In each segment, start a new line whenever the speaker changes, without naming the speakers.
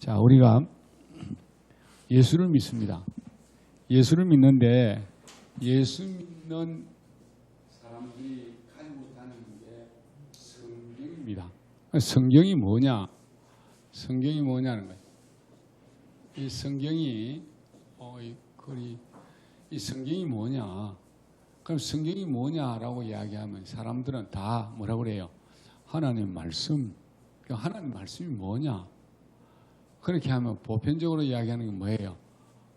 자, 우리가 예수를 믿습니다. 예수를 믿는데 예수 믿는 사람들이 가지 못하는 게 성경입니다. 성경이 뭐냐? 성경이 뭐냐는 거예요. 이 성경이 이 성경이 뭐냐? 그럼 성경이 뭐냐라고 이야기하면 사람들은 다 뭐라고 그래요? 하나님 말씀. 하나님 말씀이 뭐냐? 그렇게 하면 보편적으로 이야기하는 게 뭐예요?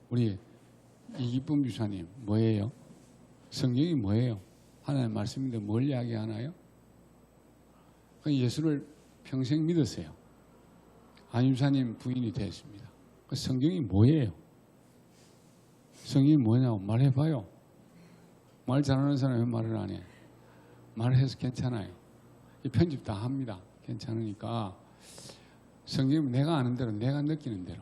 우리 이기쁨 주사님 뭐예요? 성경이 뭐예요? 하나님 말씀인데 뭘 이야기하나요? 예수를 평생 믿으세요. 안유사님 부인이 됐습니다. 그 성경이 뭐예요? 성경이 뭐냐고 말해봐요. 말 잘하는 사람이 왜 말을 안 해? 말해서 괜찮아요. 이 편집 다 합니다. 괜찮으니까. 성경은 내가 아는 대로, 내가 느끼는 대로.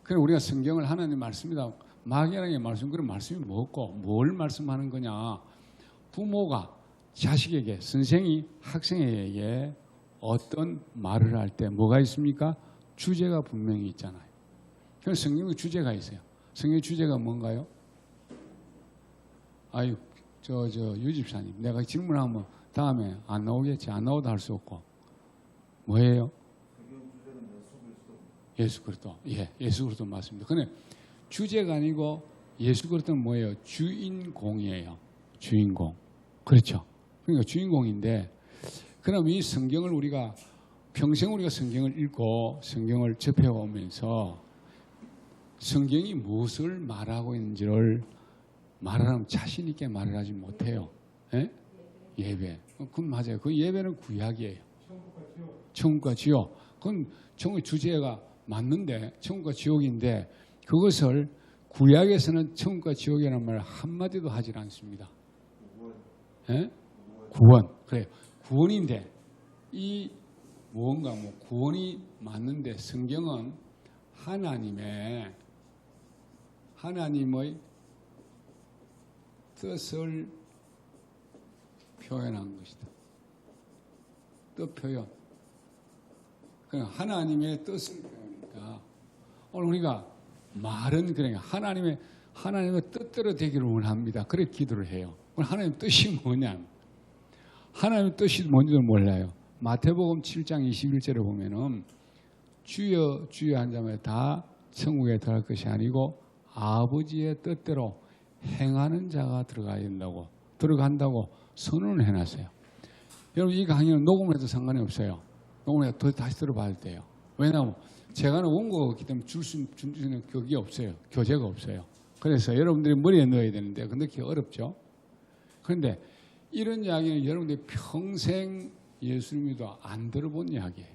그래 우리가 성경을 하나님 말씀이다. 막연하게 말씀, 그런 말씀이 뭐고 뭘 말씀하는 거냐? 부모가 자식에게, 선생이 학생에게 어떤 말을 할 때 뭐가 있습니까? 주제가 분명히 있잖아요. 그래서 성경의 주제가 있어요. 성경의 주제가 뭔가요? 아유, 유 집사님, 내가 질문하면 다음에 안 나오겠지. 안 나오도 할 수 없고. 뭐예요? 예수 그리스도. 예, 예수 그리스도 맞습니다. 근데 주제가 아니고 예수 그리스도는 뭐예요? 주인공이에요. 주인공. 그렇죠. 그러니까 주인공인데, 그럼 이 성경을 우리가 평생 우리가 성경을 읽고 성경을 접해오면서 성경이 무엇을 말하고 있는지를 말하면 자신 있게 말을 하지 못해요. 예? 예배. 그건 맞아요. 그 예배는 구약이에요. 천국과 지옥. 그건 천국의 주제가 맞는데 천국과 지옥인데 그것을 구약에서는 천국과 지옥이라는 말을 한마디도 하지 않습니다. 예? 구원. 그래요. 구원인데 이 무언가 구원이 맞는데 성경은 하나님의 뜻을 표현한 것이다. 뜻 표현. 그러니까 하나님의 뜻을 표현하니까 오늘 우리가 말은 그러니까 하나님의 뜻대로 되기를 원합니다. 그래 기도를 해요. 그럼 하나님의 뜻이 뭐냐? 하나님의 뜻이 뭔지도 몰라요. 마태복음 7장 21절에 보면은 주여 주여 한 자마다 다 천국에 들어갈 것이 아니고 아버지의 뜻대로 행하는 자가 들어간다고 선언을 해놨어요. 여러분 이 강의는 녹음을 해도 상관이 없어요. 녹음을 해도 다시 들어봐야 돼요. 왜냐하면 제가는 원고가 없기 때문에 줄 수 있는 그게 없어요. 교재가 없어요. 그래서 여러분들이 머리에 넣어야 되는데 그 넣기 어렵죠. 그런데 이런 이야기는 여러분들이 평생 예수님도 안 들어본 이야기예요.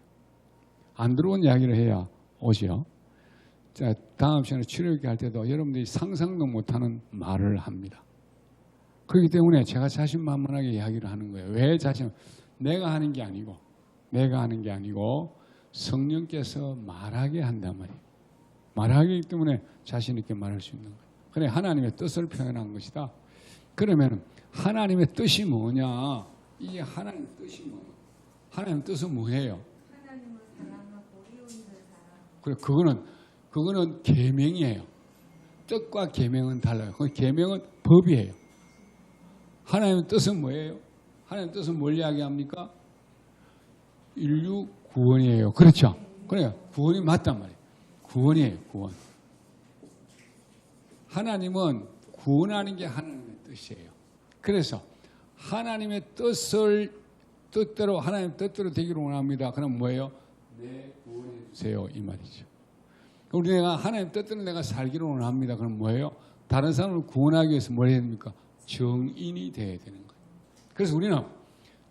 안 들어본 이야기를 해야 오죠. 자, 다음 시간에 치료기 할 때도 여러분들이 상상도 못하는 말을 합니다. 그렇기 때문에 제가 자신만만하게 이야기를 하는 거예요. 왜 내가 하는 게 아니고 성령께서 말하게 한단 말이에요. 말하기 때문에 자신 있게 말할 수 있는 거예요. 그래 하나님의 뜻을 표현한 것이다. 그러면 하나님의 뜻이 뭐냐? 이게 하나님의 뜻이 뭐냐? 하나님의 뜻은 뭐예요?
하나님을 사랑하고 이웃을 사랑하고.
그래 그거는 계명이에요. 뜻과 계명은 달라요. 그 계명은 법이에요. 하나님의 뜻은 뭐예요? 하나님의 뜻은 뭘 이야기합니까? 인류 구원이에요. 그렇죠? 그래요. 구원이 맞단 말이에요. 구원이에요. 구원. 하나님은 구원하는 게 하나님의 뜻이에요. 그래서 하나님의 뜻대로 하나님의 뜻대로 되기를 원합니다. 그럼 뭐예요? 내 구원해 주세요. 이 말이죠. 우리 내가 하나님 뜻대로 내가 살기를 원합니다. 그럼 뭐예요? 다른 사람을 구원하기 위해서 뭘 해야 됩니까? 정인이 돼야 되는 거예요. 그래서 우리는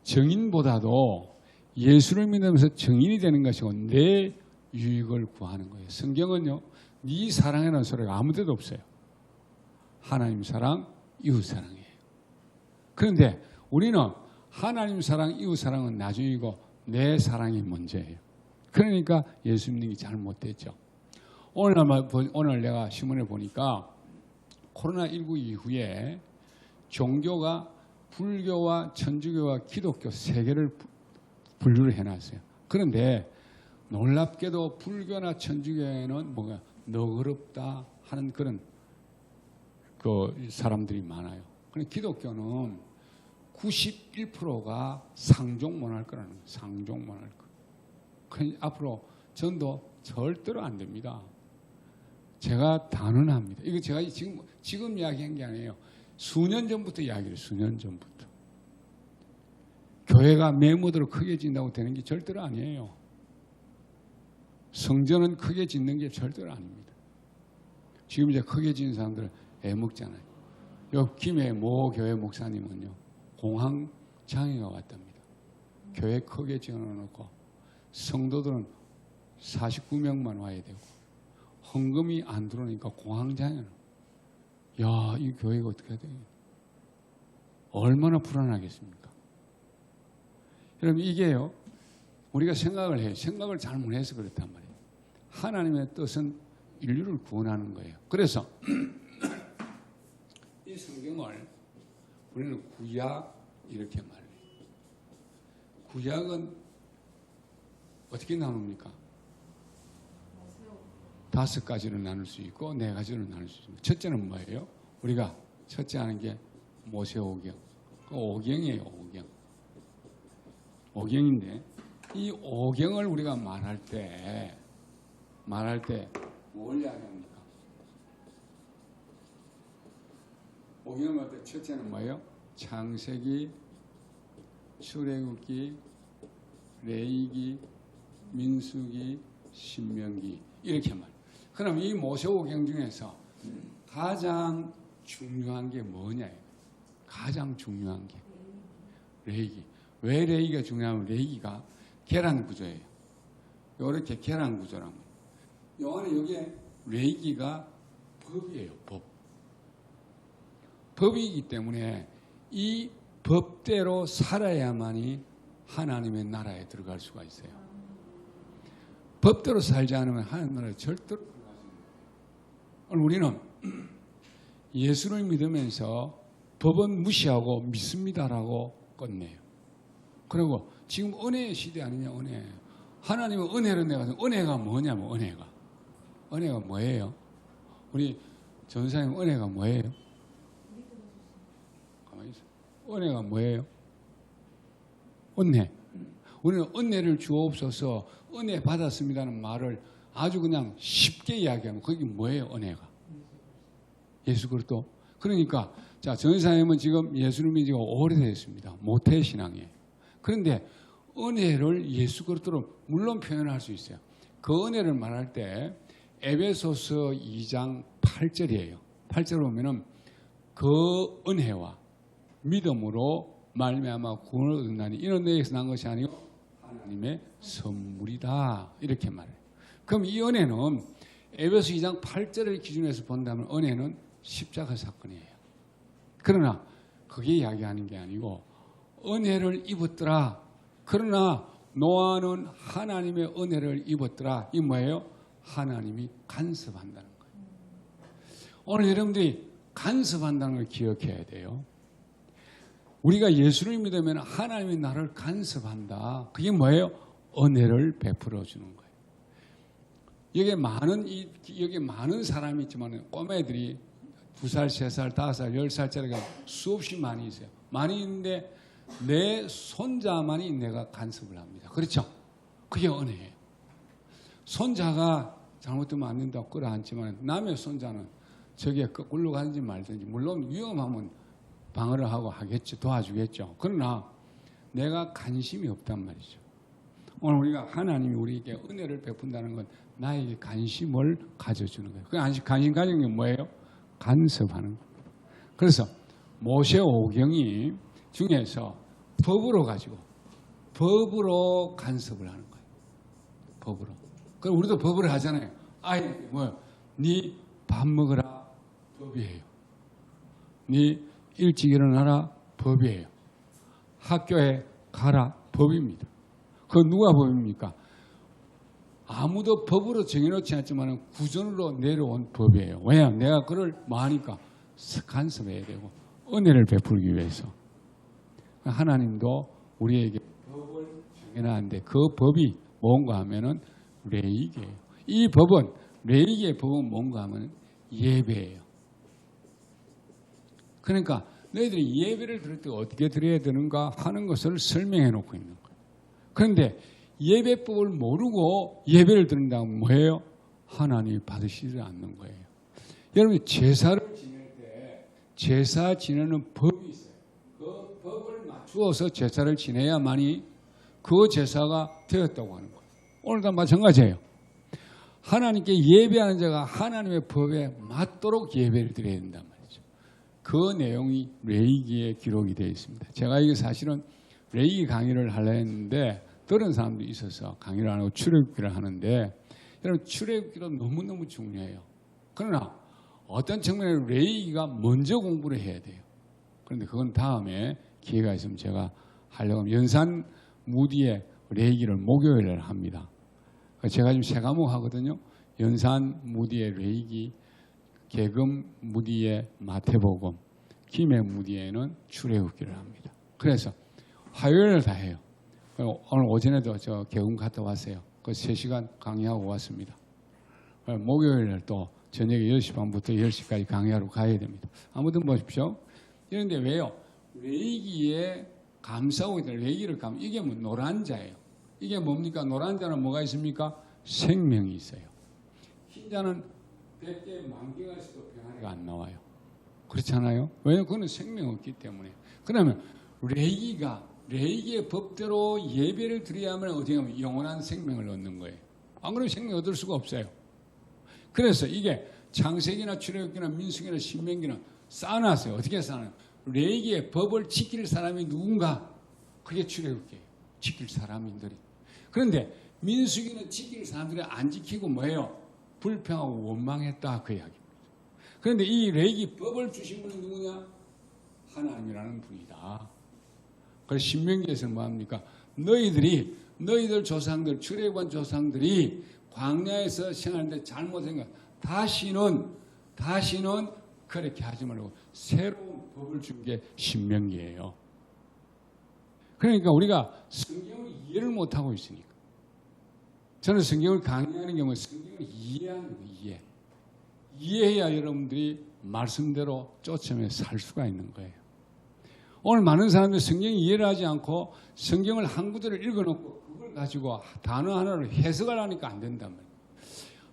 정인보다도 예수를 믿으면서 정인이 되는 것이고 내 유익을 구하는 거예요. 성경은요. 네 사랑이라는 소리가 아무 데도 없어요. 하나님 사랑, 이웃 사랑이에요. 그런데 우리는 하나님 사랑, 이웃 사랑은 나중이고 내 사랑이 먼저예요. 그러니까 예수 믿는 게 잘못됐죠. 오늘 내가 신문에 보니까 코로나19 이후에 종교가 불교와 천주교와 기독교 세 개를 분류를 해놨어요. 그런데 놀랍게도 불교나 천주교에는 뭐가 너그럽다 하는 그런 그 사람들이 많아요. 그런데 기독교는 91%가 상종문화일 거라는 거예요. 상종문화일 거. 그러니까 앞으로 전도 절대로 안 됩니다. 제가 단언합니다. 이거 제가 지금 이야기한 게 아니에요. 수년 전부터 이야기를 수년 전부터. 교회가 메모대로 크게 짓는다고 되는 게 절대로 아니에요. 성전은 크게 짓는 게 절대로 아닙니다. 지금 이제 크게 짓는 사람들은 애먹잖아요. 요 김해 모 교회 목사님은요, 공황 장애가 왔답니다. 교회 크게 지어놓고 성도들은 49명만 와야 되고 헌금이 안 들어오니까 공황 장애는, 야, 이 교회가 어떻게 해야 돼요? 얼마나 불안하겠습니까? 여러분, 이게요, 우리가 생각을 해요. 생각을 잘못해서 그렇단 말이에요. 하나님의 뜻은 인류를 구원하는 거예요. 그래서 이 성경을 우리는 구약 이렇게 말해요. 구약은 어떻게 나눕니까? 5가지로 나눌 수 있고 4가지로 나눌 수 있습니다. 첫째는 뭐예요? 우리가 첫째 하는 게 모세오경. 오경이에요. 오경. 오경인데 이 오경을 우리가 말할 때 뭘 이야기합니까? 오경을 말할 때 첫째는 뭐예요? 창세기, 출애굽기, 레위기, 민수기, 신명기 이렇게 말해요. 그럼 이 모세오경 중에서 가장 중요한 게 뭐냐예요? 가장 중요한 게 레위기. 왜 레위기가 중요하면 레위기가 계란 구조예요. 이렇게 계란 구조란 말이에요. 요 안에 여기에 레위기가 법이에요. 법. 법이기 때문에 이 법대로 살아야만이 하나님의 나라에 들어갈 수가 있어요. 법대로 살지 않으면 하나님 나라에 절대로 들어갈 수 없어요. 우리는 예수를 믿으면서 법은 무시하고 믿습니다라고 끝내요. 그리고 지금 은혜의 시대 아니냐, 은혜. 하나님은 은혜를 내가, 은혜가 뭐냐면, 은혜가 뭐예요? 우리 전사님 은혜가 뭐예요? 가만히 있어. 은혜가 뭐예요? 은혜. 우리는 은혜를 주옵소서, 은혜 받았습니다는 말을 아주 그냥 쉽게 이야기하면 그게 뭐예요, 은혜가? 예수 그리스도. 그러니까, 자, 전사님은 지금 예수를 믿은 지가 오래됐습니다. 모태신앙이에요. 그런데 은혜를 예수 그리스도로 물론 표현할 수 있어요. 그 은혜를 말할 때 에베소서 2장 8절이에요. 8절 보면은 그 은혜와 믿음으로 말미암아 구원을 얻는다니 이런 데에서 난 것이 아니고 하나님의 선물이다 이렇게 말해요. 그럼 이 은혜는 에베소 2장 8절을 기준해서 본다면 은혜는 십자가 사건이에요. 그러나 그게 이야기하는 게 아니고 은혜를 입었더라. 그러나 노아는 하나님의 은혜를 입었더라. 이 뭐예요? 하나님이 간섭한다는 거예요. 오늘 여러분들이 간섭한다는 걸 기억해야 돼요. 우리가 예수를 믿으면 하나님이 나를 간섭한다. 그게 뭐예요? 은혜를 베풀어 주는 거예요. 여기 많은 사람이 있지만 꼬매들이 2살, 3살, 5살, 10살짜리가 수없이 많이 있어요. 많이 있는데 내 손자만이 내가 간섭을 합니다. 그렇죠? 그게 은혜예요. 손자가 잘못되면 안 된다고 끌어안지만 남의 손자는 저기에 거꾸로 가든지 말든지 물론 위험하면 방어를 하고 하겠죠. 도와주겠죠. 그러나 내가 관심이 없단 말이죠. 오늘 우리가 하나님이 우리에게 은혜를 베푼다는 건 나에게 관심을 가져주는 거예요. 그 관심 가진 게 뭐예요? 간섭하는 거예요. 그래서 모세오경이 중에서 법으로 가지고 법으로 간섭을 하는 거예요. 법으로. 그럼 우리도 법을 하잖아요. 아이 뭐요? 네 밥 먹으라 법이에요. 네 일찍 일어나라 법이에요. 학교에 가라 법입니다. 그 누가 법입니까? 아무도 법으로 정해놓지 않지만 구전으로 내려온 법이에요. 왜냐하면 내가 그걸 뭐 하니까 간섭해야 되고 은혜를 베풀기 위해서. 하나님도 우리에게 법을 정해놨는데 그 법이 뭔가 하면은 레이기예요. 이 법은 레이기의 법은 뭔가 하면 예배예요. 그러니까 너희들이 예배를 드릴 때 어떻게 드려야 되는가 하는 것을 설명해 놓고 있는 거예요. 그런데 예배법을 모르고 예배를 드린다면 뭐예요? 하나님이 받으시지 않는 거예요. 여러분 제사를 지낼 때 제사 지내는 법이 있어요. 그 법을 맞추어서 제사를 지내야만이 그 제사가 되었다고 하는 거예요. 오늘도 마찬가지예요. 하나님께 예배하는 자가 하나님의 법에 맞도록 예배를 드려야 된단 말이죠. 그 내용이 레위기에 기록이 되어 있습니다. 제가 이게 사실은 레위기 강의를 하려 했는데 들은 사람도 있어서 강의를 안 하고 출애굽기를 하는데 여러분 출애굽기도 너무너무 중요해요. 그러나 어떤 측면에서 레위기가 먼저 공부를 해야 돼요. 그런데 그건 다음에 기회가 있으면 제가 하려고 하면 연산 무디에 레위기를 목요일에 합니다. 제가 지금 세 과목 하거든요. 연산 무디에 레위기, 계금 무디에 마태복음, 김해 무디에는 출애굽기를 합니다. 그래서 화요일을 다 해요. 오늘 오전에도 저 계금 갔다 왔어요. 그 3시간 강의하고 왔습니다. 목요일에 또 저녁에 10시 반부터 10시까지 강의하러 가야 됩니다. 아무튼 보십시오. 그런데 왜요? 레위기에 감싸고 있다. 레위기를 이게 뭐 노란자예요. 이게 뭡니까? 노란자는 뭐가 있습니까? 생명이 있어요. 흰자는 100개, 10,000개가 있어도 병아리가 안 나와요. 그렇잖아요? 왜냐하면 그거는 생명이 없기 때문에. 그러면 레위기의 법대로 예배를 드려야만 어떻게 하면 영원한 생명을 얻는 거예요. 안 그러면 생명 얻을 수가 없어요. 그래서 이게 창세기나 출애굽기나 민수기나 신명기나 쌓아놨어요. 어떻게 쌓아놔요? 레위기의 법을 지킬 사람이 누군가? 그게 출애굽기예요. 지킬 사람들이. 그런데 민수기는 지킬 사람들이 안 지키고 뭐예요? 불평하고 원망했다 그 이야기입니다. 그런데 이 레위기 법을 주신 분은 누구냐? 하나님이라는 분이다. 그래서 신명기에서는 뭐합니까? 너희들 조상들, 출애굽한 조상들이 광야에서 생활하는데 잘못한 거 다시는 그렇게 하지 말고 새로운 법을 준 게 신명기예요. 그러니까 우리가 성경을 이해를 못하고 있으니까. 저는 성경을 강의하는 경우에 성경을 이해하는 거예요. 이해해야 여러분들이 말씀대로 쫓으며 살 수가 있는 거예요. 오늘 많은 사람들이 성경 이해를 하지 않고 성경을 한 구절을 읽어놓고 그걸 가지고 단어 하나를 해석을 하니까 안 된단 말이에요.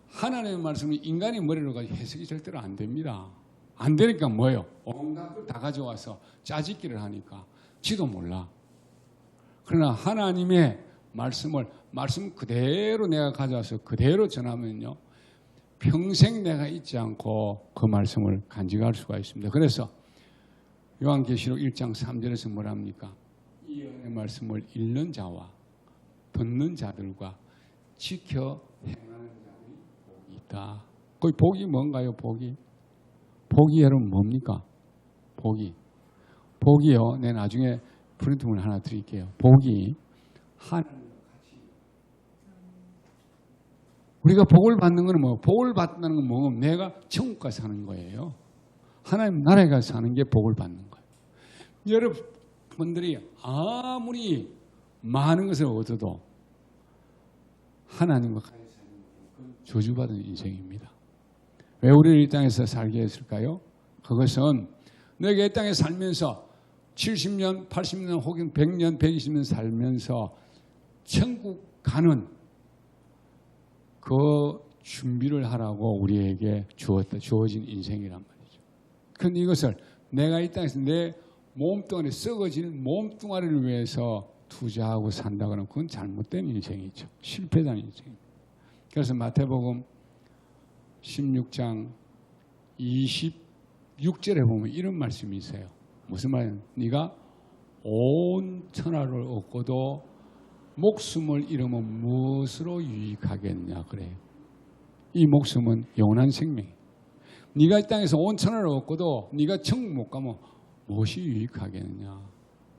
하나님의 말씀은 인간의 머리로 가지고 해석이 절대로 안 됩니다. 안 되니까 뭐예요? 온갖 걸 다 가져와서 짜집기를 하니까 지도 몰라. 그러나 하나님의 말씀 그대로 내가 가져와서 그대로 전하면요. 평생 내가 잊지 않고 그 말씀을 간직할 수가 있습니다. 그래서 요한계시록 1장 3절에서 뭐랍니까? 이 은혜의 말씀을 읽는 자와 듣는 자들과 지켜 행하는 자들이 복이 있다. 그 복이 뭔가요? 복이 여러분 뭡니까? 복이요. 내 나중에 프린트물 하나 드릴게요. 복이 하나님과 같이 우리가 복을 받는 것은 뭐? 복을 받는다는 건 뭐고? 내가 천국 가서 사는 거예요. 하나님 나라에 가서 사는 게 복을 받는 거예요. 여러분들이 아무리 많은 것을 얻어도 하나님과 같이 사는 것은 저주받은 인생입니다. 왜 우리를 이 땅에서 살게 했을까요? 그것은 너희가 이 땅에 살면서 70년, 80년 혹은 100년, 120년 살면서 천국 가는 그 준비를 하라고 우리에게 주어진 인생이란 말이죠. 그런데 이것을 내가 이 땅에서 내 몸뚱아리 썩어지는 몸뚱아리를 위해서 투자하고 산다 그러면 그건 잘못된 인생이죠. 실패된 인생입니다. 그래서 마태복음 16장 26절에 보면 이런 말씀이 있어요. 무슨 말이냐? 네가 온 천하를 얻고도 목숨을 잃으면 무엇으로 유익하겠냐 그래요. 이 목숨은 영원한 생명. 네가 이 땅에서 온 천하를 얻고도 네가 천국 못 가면 무엇이 유익하겠느냐.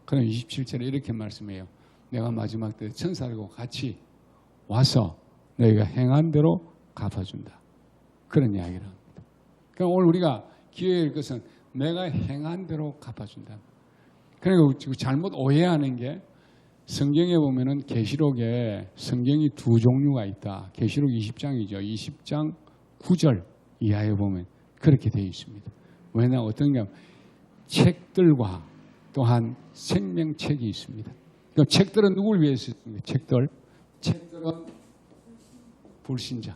그럼 27절에 이렇게 말씀해요. 내가 마지막 때 천사들과 같이 와서 너희가 행한 대로 갚아준다. 그런 이야기를 합니다. 그럼 오늘 우리가 기회일 것은 내가 행한 대로 갚아준다. 그러니까 잘못 오해하는 게 성경에 보면은 계시록에 성경이 두 종류가 있다. 계시록 20장이죠. 20장 9절 이하에 보면 그렇게 되어 있습니다. 왜냐 어떤가 책들과 또한 생명책이 있습니다. 그 책들은 누구를 위해서 있습니까? 책들은 불신자,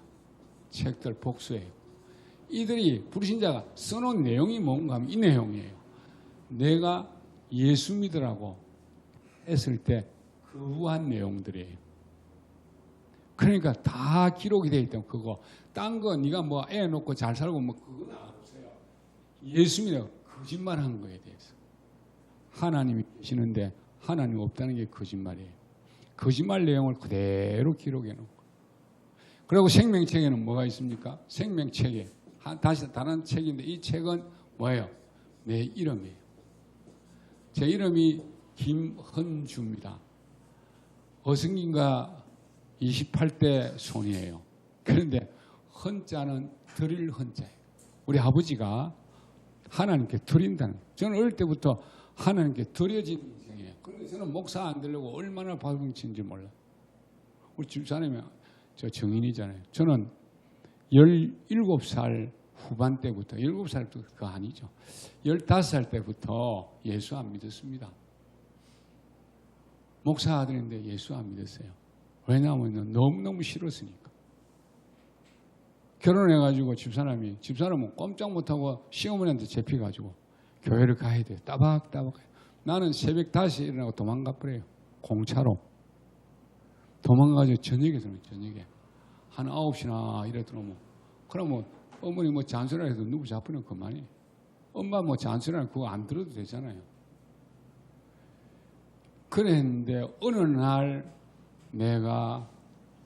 책들 복수예요. 이들이 불신자가 써놓은 내용이 뭔가 하면 이 내용이에요. 내가 예수 믿으라고 했을 때 거부한 내용들이에요. 그러니까 다 기록이 되어 있다면 그거 딴 거 네가 뭐 애 놓고 잘 살고 뭐 그건 안 보세요. 예수 믿어 거짓말한 거에 대해서 하나님이 계시는데 하나님 없다는 게 거짓말이에요. 거짓말 내용을 그대로 기록해 놓고 그리고 생명책에는 뭐가 있습니까? 생명책에 다시 다른 책인데 이 책은 뭐예요? 내 이름이에요. 제 이름이 김헌주입니다. 어승인가 28대 손이에요. 그런데 헌자는 드릴 헌자예요. 우리 아버지가 하나님께 드린다는 거예요. 저는 어릴 때부터 하나님께 드려진 인생이에요. 그런데 저는 목사 안 되려고 얼마나 발버둥친지 몰라요. 우리 집사람이 저 정인이잖아요. 저는 17살 후반 때부터 17살부터 그거 아니죠. 15살 때부터 예수 안 믿었습니다. 목사 아들인데 예수 안 믿었어요. 왜냐하면 너무너무 싫었으니까. 결혼해가지고 집사람은 꼼짝 못하고 시어머니한테 잡혀가지고 교회를 가야 돼요. 따박따박. 나는 새벽 5시에 일어나고 도망가 버려요. 공차로. 도망가서 저녁에 들어오면 저녁에. 한 9시나 이래 들어오면. 그러면 어머니 뭐 잔소리 해도 누구 잡으면 그만이에요. 엄마 뭐 잔소리 하면 그거 안 들어도 되잖아요. 그랬는데 어느 날 내가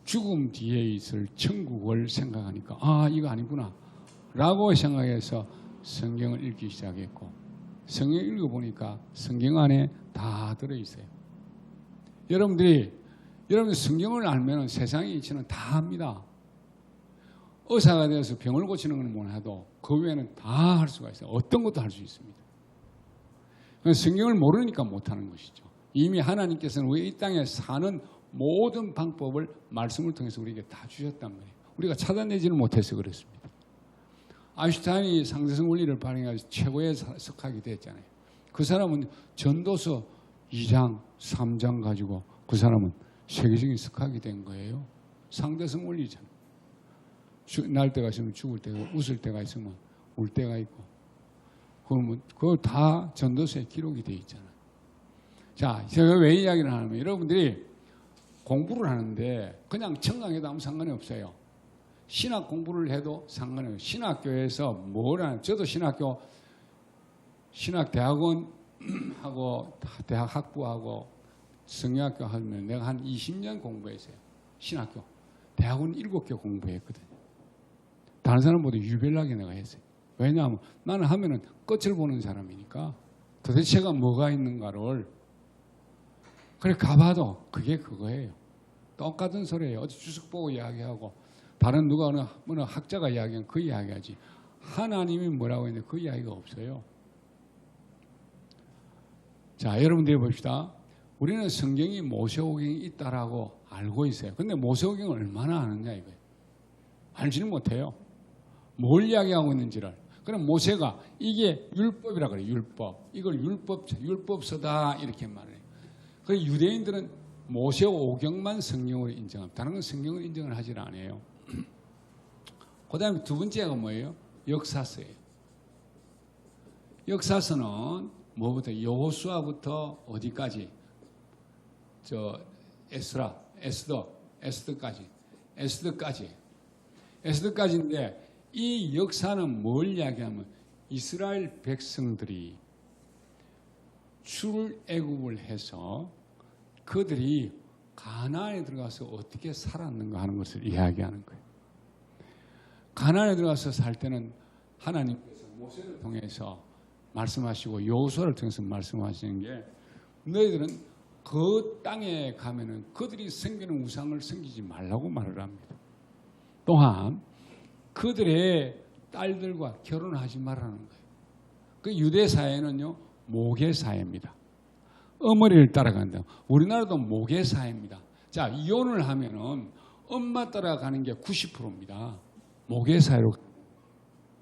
죽음 뒤에 있을 천국을 생각하니까 아 이거 아니구나 라고 생각해서 성경을 읽기 시작했고 성경 읽어보니까 성경 안에 다 들어있어요. 여러분들 성경을 알면 세상의 이치는 다 합니다. 의사가 되어서 병을 고치는 건 못해도 그 외에는 다 할 수가 있어요. 어떤 것도 할 수 있습니다. 성경을 모르니까 못하는 것이죠. 이미 하나님께서는 우리 이 땅에 사는 모든 방법을 말씀을 통해서 우리에게 다 주셨단 말이에요. 우리가 찾아내지는 못해서 그렇습니다. 아인슈타인이 상대성 원리를 발행해서 최고의 석학이 됐잖아요. 그 사람은 전도서 2장, 3장 가지고 그 사람은 세계적인 석학이 된 거예요. 상대성 원리잖아요. 날 때가 있으면 죽을 때가 있고 웃을 때가 있으면 울 때가 있고 그러면 그거 다 전도서에 기록이 되어 있잖아요. 자, 제가 왜 이야기를 하냐면 여러분들이 공부를 하는데 그냥 청강해도 아무 상관이 없어요. 신학 공부를 해도 상관이 없어요. 신학교에서 뭘 하냐. 저도 신학대학원하고 대학 학부하고 성경학교 하면 내가 한 20년 공부했어요. 신학교. 대학원 7개 공부했거든요. 다른 사람보다 유별나게 내가 했어요. 왜냐하면 나는 하면은 끝을 보는 사람이니까 도대체가 뭐가 있는가를 그래 가봐도 그게 그거예요. 똑같은 소리예요. 어디 주석 보고 이야기하고 다른 누가 어느 학자가 이야기하면 그 이야기하지. 하나님이 뭐라고 했는데 그 이야기가 없어요. 자, 여러분들이 봅시다. 우리는 성경이 모세오경이 있다라고 알고 있어요. 근데 모세오경을 얼마나 아느냐 이거예요. 알지는 못해요. 뭘 이야기하고 있는지를. 그럼 모세가 이게 율법이라 그래요. 율법. 이걸 율법서다 이렇게 말해요. 그래서 유대인들은 모세오경만 성경으로 인정합니다. 다른 건 성경으로 인정을 하질 않아요. 그 다음에 두 번째가 뭐예요? 역사서예요. 역사서는 뭐부터? 여호수아부터 어디까지? 에스더까지인데 이 역사는 뭘 이야기하면 이스라엘 백성들이 출애굽을 해서 그들이 가나안에 들어가서 어떻게 살았는가 하는 것을 이야기하는 거예요. 가나안에 들어가서 살 때는 하나님께서 모세를 통해서 말씀하시고 여호수아를 통해서 말씀하시는 게 너희들은 그 땅에 가면은 그들이 섬기는 우상을 섬기지 말라고 말을 합니다. 또한 그들의 딸들과 결혼하지 말라는 거예요. 그 유대 사회는요 모계 사회입니다. 어머니를 따라간다. 우리나라도 모계사회입니다. 자, 이혼을 하면은 엄마 따라가는 게 90%입니다. 모계사회로.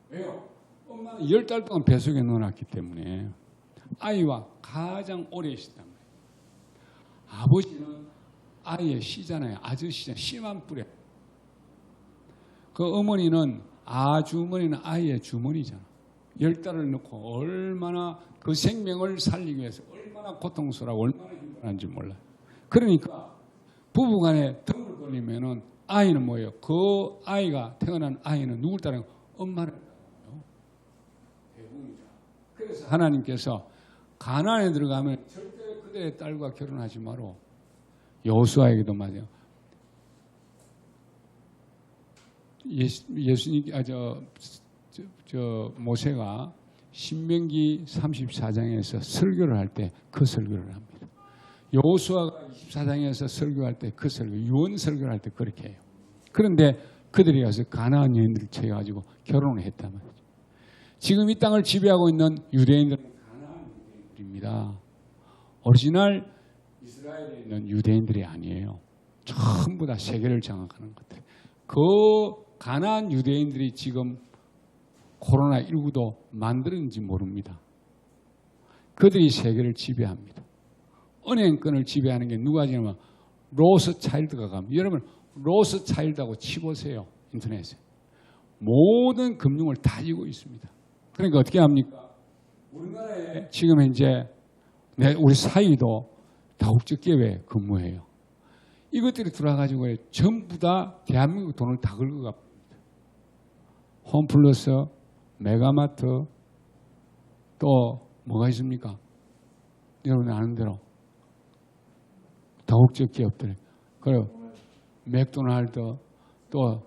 왜요? 엄마는 10달 동안 뱃속에 넣어놨기 때문에 아이와 가장 오래 있었단 말이에요. 아버지는 아이의 씨잖아요. 아저씨잖아요. 씨만 뿌려. 그 어머니는 아주머니는 아이의 주머니잖아. 10달을 넣고 얼마나 그 생명을 살리기 위해서 얼마나 고통스러워 얼마나 힘들한지 몰라요. 그러니까 부부간에 덩을 걸리면은 아이는 뭐예요? 그 아이가 태어난 아이는 누굴 따라요? 엄마를 따라요. 대부분이죠. 그래서 하나님께서 가나안에 들어가면 절대 그들의 딸과 결혼하지 마로. 여호수아에게도 맞아요. 예수님 모세가 신명기 34장에서 설교를 할 때 그 설교를 합니다. 여호수아가 24장에서 설교할 때 그 설교, 유언 설교를 할 때 그렇게 해요. 그런데 그들이 가서 가나안 여인들을 채가지고 결혼을 했단 말이죠. 지금 이 땅을 지배하고 있는 유대인들은 가나안 유대인들입니다. 오리지널 이스라엘에 있는 유대인들이 아니에요. 전부 다 세계를 장악하는 것들. 그 가나안 유대인들이 지금 코로나19도 만들었는지 모릅니다. 그들이 세계를 지배합니다. 은행권을 지배하는 게 누가 지냐면 로스차일드가 갑니다. 여러분 로스차일드하고 치보세요. 인터넷에. 모든 금융을 다 지고 있습니다. 그러니까 어떻게 합니까? 우리나라에 지금 현재 우리 사위도 다국적 기업에 근무해요. 이것들이 들어와가지고 전부 다 대한민국 돈을 다 긁어갑니다. 홈플러스, 메가마트, 또 뭐가 있습니까? 여러분 아는 대로 다국적 기업들, 그리고 맥도날드, 또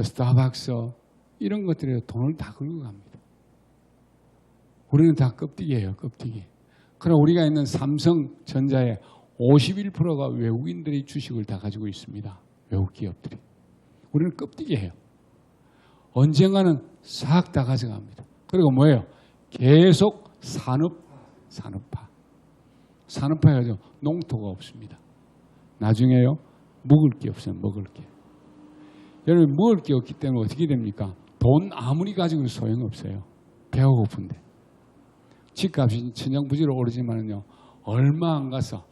스타벅스 이런 것들에 돈을 다 긁어갑니다. 우리는 다 껍데기예요, 껍데기. 그럼 우리가 있는 삼성전자의 51%가 외국인들이 주식을 다 가지고 있습니다. 외국 기업들이. 우리는 껍데기예요. 언젠가는 싹 다 가져갑니다. 그리고 뭐예요? 계속 산업화 해가지고 농토가 없습니다. 나중에요, 먹을 게 없어요. 먹을 게. 여러분 먹을 게 없기 때문에 어떻게 됩니까? 돈 아무리 가지고 소용없어요. 배가 고픈데. 집값이 천정부지로 오르지만은요, 얼마 안 가서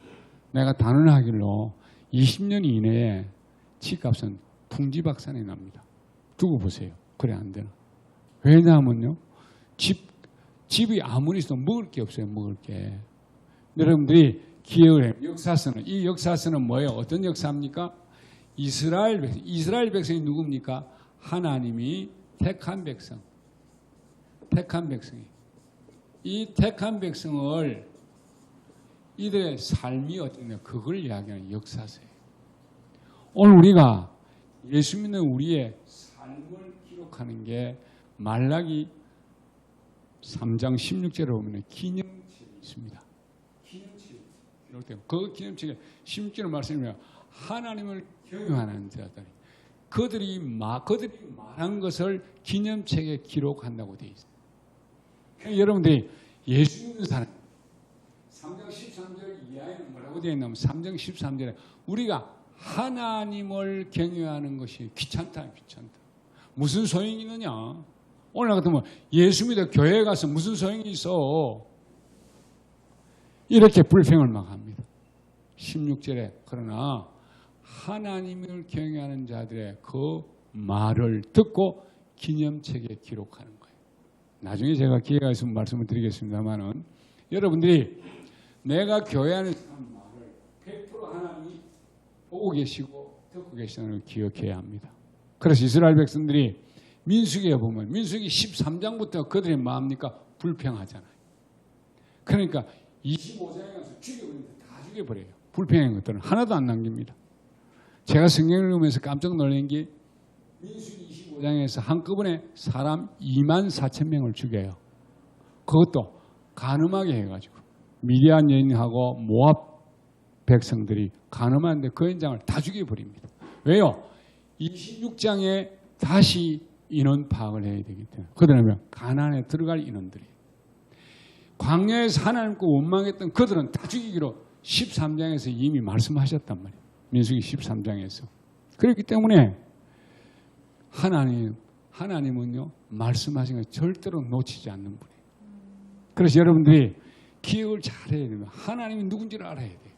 내가 단언하기로 20년 이내에 집값은 풍지박산이 납니다. 두고 보세요. 그래 안 되나? 왜냐하면요, 집이 아무리 있어도 먹을 게 없어요. 먹을 게. 여러분들이 기억을 해요. 역사서는, 이 역사서는 뭐예요? 어떤 역사입니까? 이스라엘 백성이 누굽니까? 하나님이 택한 백성. 택한 백성이. 이 택한 백성을 이들의 삶이 어떻냐, 그걸 이야기하는 역사서예요. 오늘 우리가 예수 믿는 우리의 삶을 기록하는 게 말라기 3장 16절에 보면 기념책이 있습니다. 기념책 기록되고 그 기념책에 16절의 말씀이면 하나님을 경외하는 자들, 그들이 말한 것을 기념책에 기록한다고 되어 있어요. 그러니까 여러분들이 예수 믿는 사람 3장 13절 이하에는 뭐라고 되어 있냐면 3장 13절에 우리가 하나님을 경외하는 것이 귀찮다. 무슨 소용이 있느냐? 오늘 같으면 예수 믿어 교회에 가서 무슨 소용이 있어? 이렇게 불평을 막 합니다. 16절에 그러나 하나님을 경외하는 자들의 그 말을 듣고 기념책에 기록하는 거예요. 나중에 제가 기회가 있으면 말씀을 드리겠습니다만은 여러분들이 내가 교회 안에 하는 말을 100% 하나님이 보고 계시고 듣고 계시다는 걸 기억해야 합니다. 그래서 이스라엘 백성들이 민수기에 보면 민수기 13장부터 그들이 뭡니까? 불평하잖아요. 그러니까 25장에 가서 죽여버리면 다 죽여버려요. 불평한 것들은 하나도 안 남깁니다. 제가 성경을 읽으면서 깜짝 놀란 게 민수기 25장에서 한꺼번에 사람 24,000명을 죽여요. 그것도 간음하게 해가지고 미디안 여인하고 모압 백성들이 간음하는데 그 현장을 다 죽여버립니다. 왜요? 26장에 다시 인원 파악을 해야 되기 때문에. 그러면 가나안에 들어갈 인원들이. 광야에서 하나님께 원망했던 그들은 다 죽이기로 13장에서 이미 말씀하셨단 말이에요. 민수기 13장에서. 그렇기 때문에 하나님은요 말씀하신 걸 절대로 놓치지 않는 분이에요. 그래서 여러분들이 기억을 잘해야 됩니다. 하나님이 누군지를 알아야 돼요.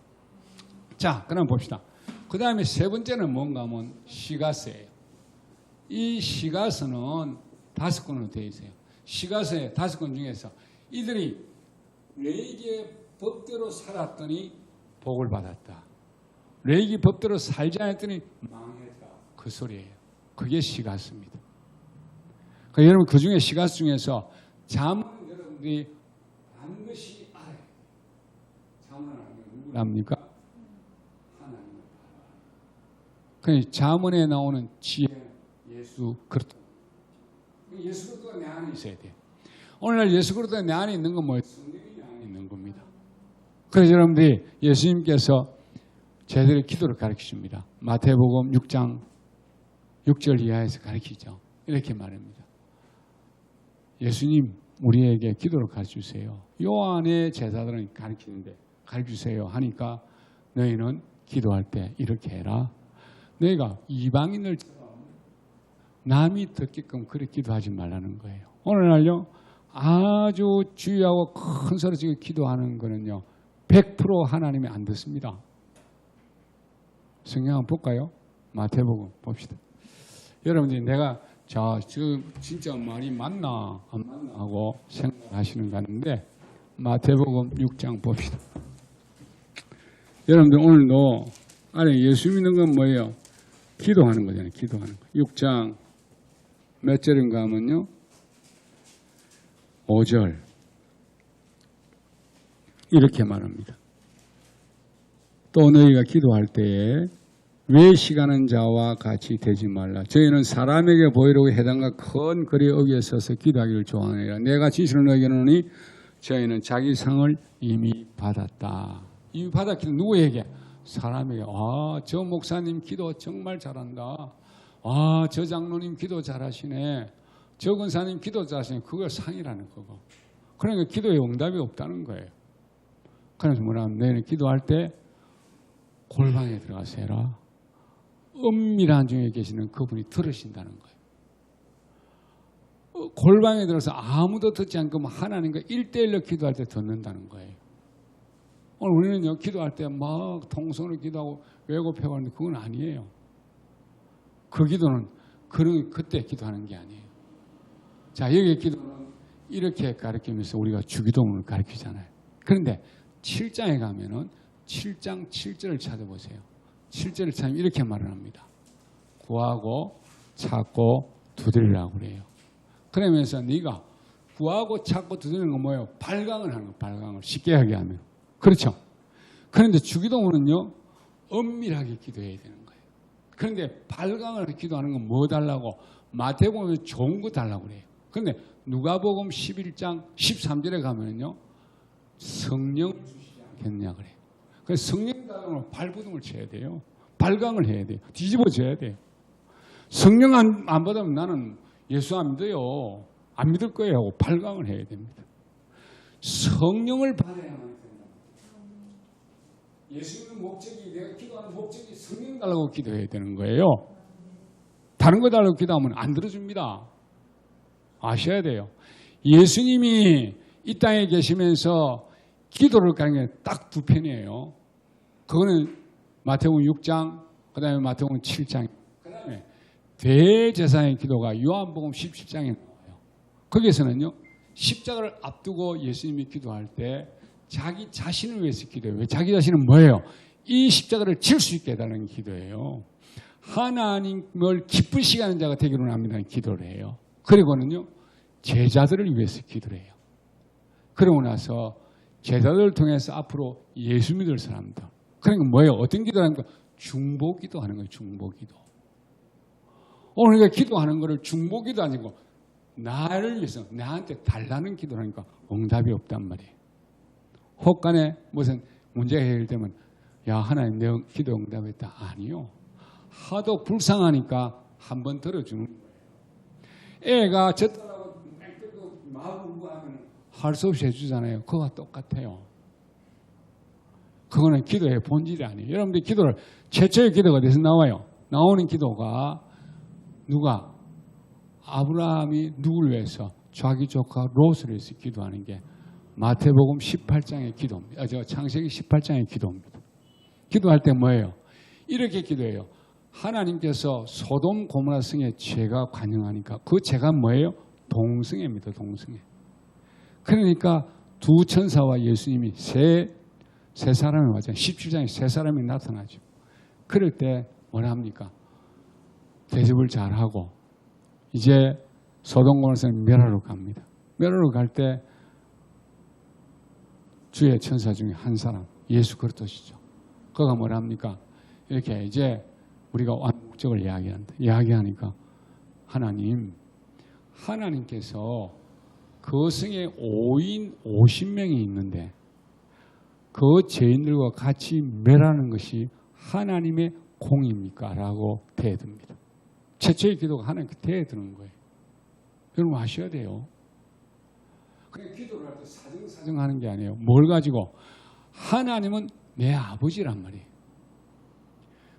자, 그럼 봅시다. 그 다음에 세 번째는 뭔가 하면 시가서예요. 이 시가서는 5권으로 되어 있어요. 시가서의 5권 중에서 이들이 레위기의 법대로 살았더니 복을 받았다. 레위기 법대로 살지 않았더니 망했다. 그 소리예요. 그게 시가서입니다. 그러니까 여러분 그 중에 시가서 중에서 잠언은 여러분들이 반드시 알아야 돼요. 잠언은 알면 누구를 압니까? 하나님을 알아요. 그러니까 잠언에 나오는 지혜, 예수 그리스도. 예수 그리스도가 내 안에 있어야 돼요. 오늘날 예수 그리스도가 내 안에 있는 건 뭐예요? 성령이 내 안에 있는 겁니다. 그래서 여러분들이 예수님께서 제대로 기도를 가르치십니다. 마태복음 6장 6절 이하에서 가르치죠. 이렇게 말합니다. 예수님 우리에게 기도를 가르쳐주세요. 요한의 제자들은 가르치는데 가르쳐주세요 하니까 너희는 기도할 때 이렇게 해라. 너희가 이방인을 남이 듣게끔 그렇게 기도하지 말라는 거예요. 오늘날요 아주 주의하고 큰 소리 지르고 기도하는 거는요 100% 하나님이 안 듣습니다. 성경 한번 볼까요? 마태복음 봅시다. 여러분들이 내가 지금 진짜 말이 맞나 안 맞나 하고 생각하시는 거 같은데 마태복음 6장 봅시다. 여러분들 오늘도 안에 예수 믿는 건 뭐예요? 기도하는 거잖아요. 기도하는 거. 6장 몇 절인가 하면요 5절 이렇게 말합니다. 또 너희가 기도할 때에 외식하는 자와 같이 되지 말라. 저희는 사람에게 보이려고 해당과 큰 거리 어귀에 서서 기도하기를 좋아하느니라. 내가 진실로 너희에게 이르노니 저희는 자기 상을 이미 받았다. 이미 받았기도 누구에게? 사람에게. 아, 저 목사님 기도 정말 잘한다. 아, 저 장로님 기도 잘하시네. 저 권사님 기도 잘하시네. 그걸 상이라는 거고. 그러니까 기도에 응답이 없다는 거예요. 그래서 뭐냐면 너희는 기도할 때 골방에 들어가서 해라. 은밀한 중에 계시는 그분이 들으신다는 거예요. 골방에 들어서 아무도 듣지 않고 하나님과 1대1로 기도할 때 듣는다는 거예요. 오늘 우리는요 기도할 때 막 통성으로 기도하고 외고표가 하는데 그건 아니에요. 그 기도는 그때 기도하는 게 아니에요. 자, 여기 기도는 이렇게 가르치면서 우리가 주기도문을 가르치잖아요. 그런데 7장에 가면은 7장 7절을 찾아보세요. 7절을 찾으면 이렇게 말을 합니다. 구하고 찾고 두드리라고 그래요. 그러면서 네가 구하고 찾고 두드리는 건 뭐예요? 발광을 하는 거예요. 발광을 쉽게 하게 하면. 그렇죠? 그런데 주기도문은요 은밀하게 기도해야 되는 거예요. 그런데 발광을 기도하는 건 뭐 달라고? 마태복음에 좋은 거 달라고 그래요. 그런데 누가복음 11장 13절에 가면요 성령을 주시지 않겠냐 그래요. 그래서 성령 달라면 발부둥을 쳐야 돼요. 발광을 해야 돼요. 뒤집어져야 돼요. 성령 안 받으면 나는 예수 안 믿어요. 안 믿을 거예요. 발광을 해야 됩니다. 성령을 받아야만 된다. 예수 믿는 목적이 내가 기도하는 목적이 성령 달라고 기도해야 되는 거예요. 다른 거 달라고 기도하면 안 들어줍니다. 아셔야 돼요. 예수님이 이 땅에 계시면서 기도를 가는 게 딱 두 편이에요. 그거는 마태복음 6장, 그 다음에 마태복음 7장, 그 다음에 대제사장의 기도가 요한복음 17장에 나와요. 거기에서는요, 십자가를 앞두고 예수님이 기도할 때 자기 자신을 위해서 기도해요. 왜? 자기 자신은 뭐예요? 이 십자가를 질 수 있게 해달라는 기도예요. 하나님을 기쁘시게 하는 자가 되기로 합니다. 기도를 해요. 그리고는요, 제자들을 위해서 기도를 해요. 그러고 나서 제자들을 통해서 앞으로 예수 믿을 사람들. 그러니까 뭐예요? 어떤 기도를 하니까 중보기도 하는 거예요. 중보기도. 오늘 우리가 기도하는 거를 중보기도 아니고 나를 위해서 나한테 달라는 기도를 하니까 응답이 없단 말이에요. 혹간에 무슨 문제가 해결되면 야 하나님 내 기도 응답했다. 아니요. 하도 불쌍하니까 한번 들어주는 거예요. 애가 젖더라고 마음 공부하면 할 수 없이 해주잖아요. 그거와 똑같아요. 그거는 기도의 본질이 아니에요. 여러분들 기도를 최초의 기도가 어디서 나와요? 나오는 기도가 누가? 아브라함이 누구를 위해서? 자기 조카 롯을 위해서 기도하는 게 마태복음 18장의 기도입니다. 창세기 18장의 기도입니다. 기도할 때 뭐예요? 이렇게 기도해요. 하나님께서 소돔 고모라 성에 죄가 관영하니까 그 죄가 뭐예요? 동성애입니다. 동성애. 그러니까 두 천사와 예수님이 세 사람이 맞아요. 17장에 세 사람이 나타나죠. 그럴 때 뭐라 합니까? 대접을 잘하고 이제 소돔 고모라 성에 멸하러 갑니다. 멸하러 갈 때 주의 천사 중에 한 사람, 예수 그리스도시죠. 그가 뭐라 합니까? 이렇게 이제 우리가 목적을 이야기하니까 하나님께서 그 성에 5인 50명이 있는데 그 죄인들과 같이 멸하는 것이 하나님의 공입니까? 라고 대듭니다. 최초의 기도가 하나님께 대드는 거예요. 여러분 아셔야 돼요. 그냥 기도를 할 때 사정사정 하는 게 아니에요. 뭘 가지고? 하나님은 내 아버지란 말이에요.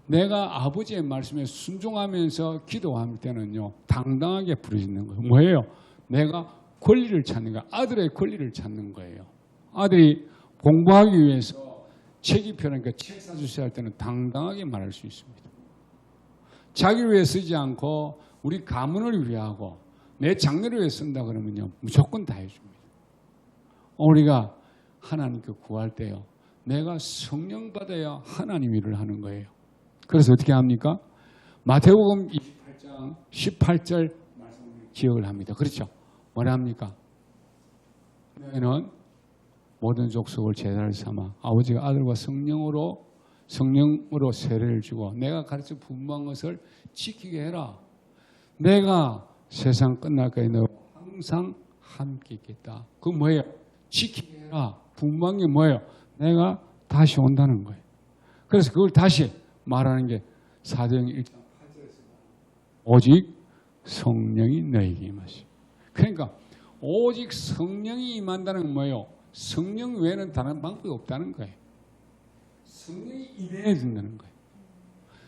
내가 아버지의 말씀에 순종하면서 기도할 때는요, 당당하게 부르짖는 거예요. 뭐예요? 내가 권리를 찾는 거예요. 아들의 권리를 찾는 거예요. 아들이 공부하기 위해서 책이 필요하니까 책 사주셔야 할 때는 당당하게 말할 수 있습니다. 자기를 위해 쓰지 않고 우리 가문을 위하고 내 장래를 위해 쓴다 그러면요, 무조건 다 해줍니다. 우리가 하나님께 구할 때요, 내가 성령 받아야 하나님 일을 하는 거예요. 그래서 어떻게 합니까? 마태복음 28장 18절 말씀을 기억을 합니다. 그렇죠? 뭐라 합니까? 너희는 모든 족속을 제자를 삼아 아버지가 아들과 성령으로 세례를 주고 내가 가르쳐 분부한 것을 지키게 해라. 내가 세상 끝날까지 너 항상 함께 있겠다. 그 뭐예요? 지키게 해라. 분부한 게 뭐예요? 내가 다시 온다는 거예요. 그래서 그걸 다시 말하는 게 사도행전 1장 8절에서 오직 성령이 너에게 임하시. 그러니까 오직 성령이 임한다는 건 뭐예요? 성령 외에는 다른 방법이 없다는 거예요. 성령이 임해야 된다는 거예요.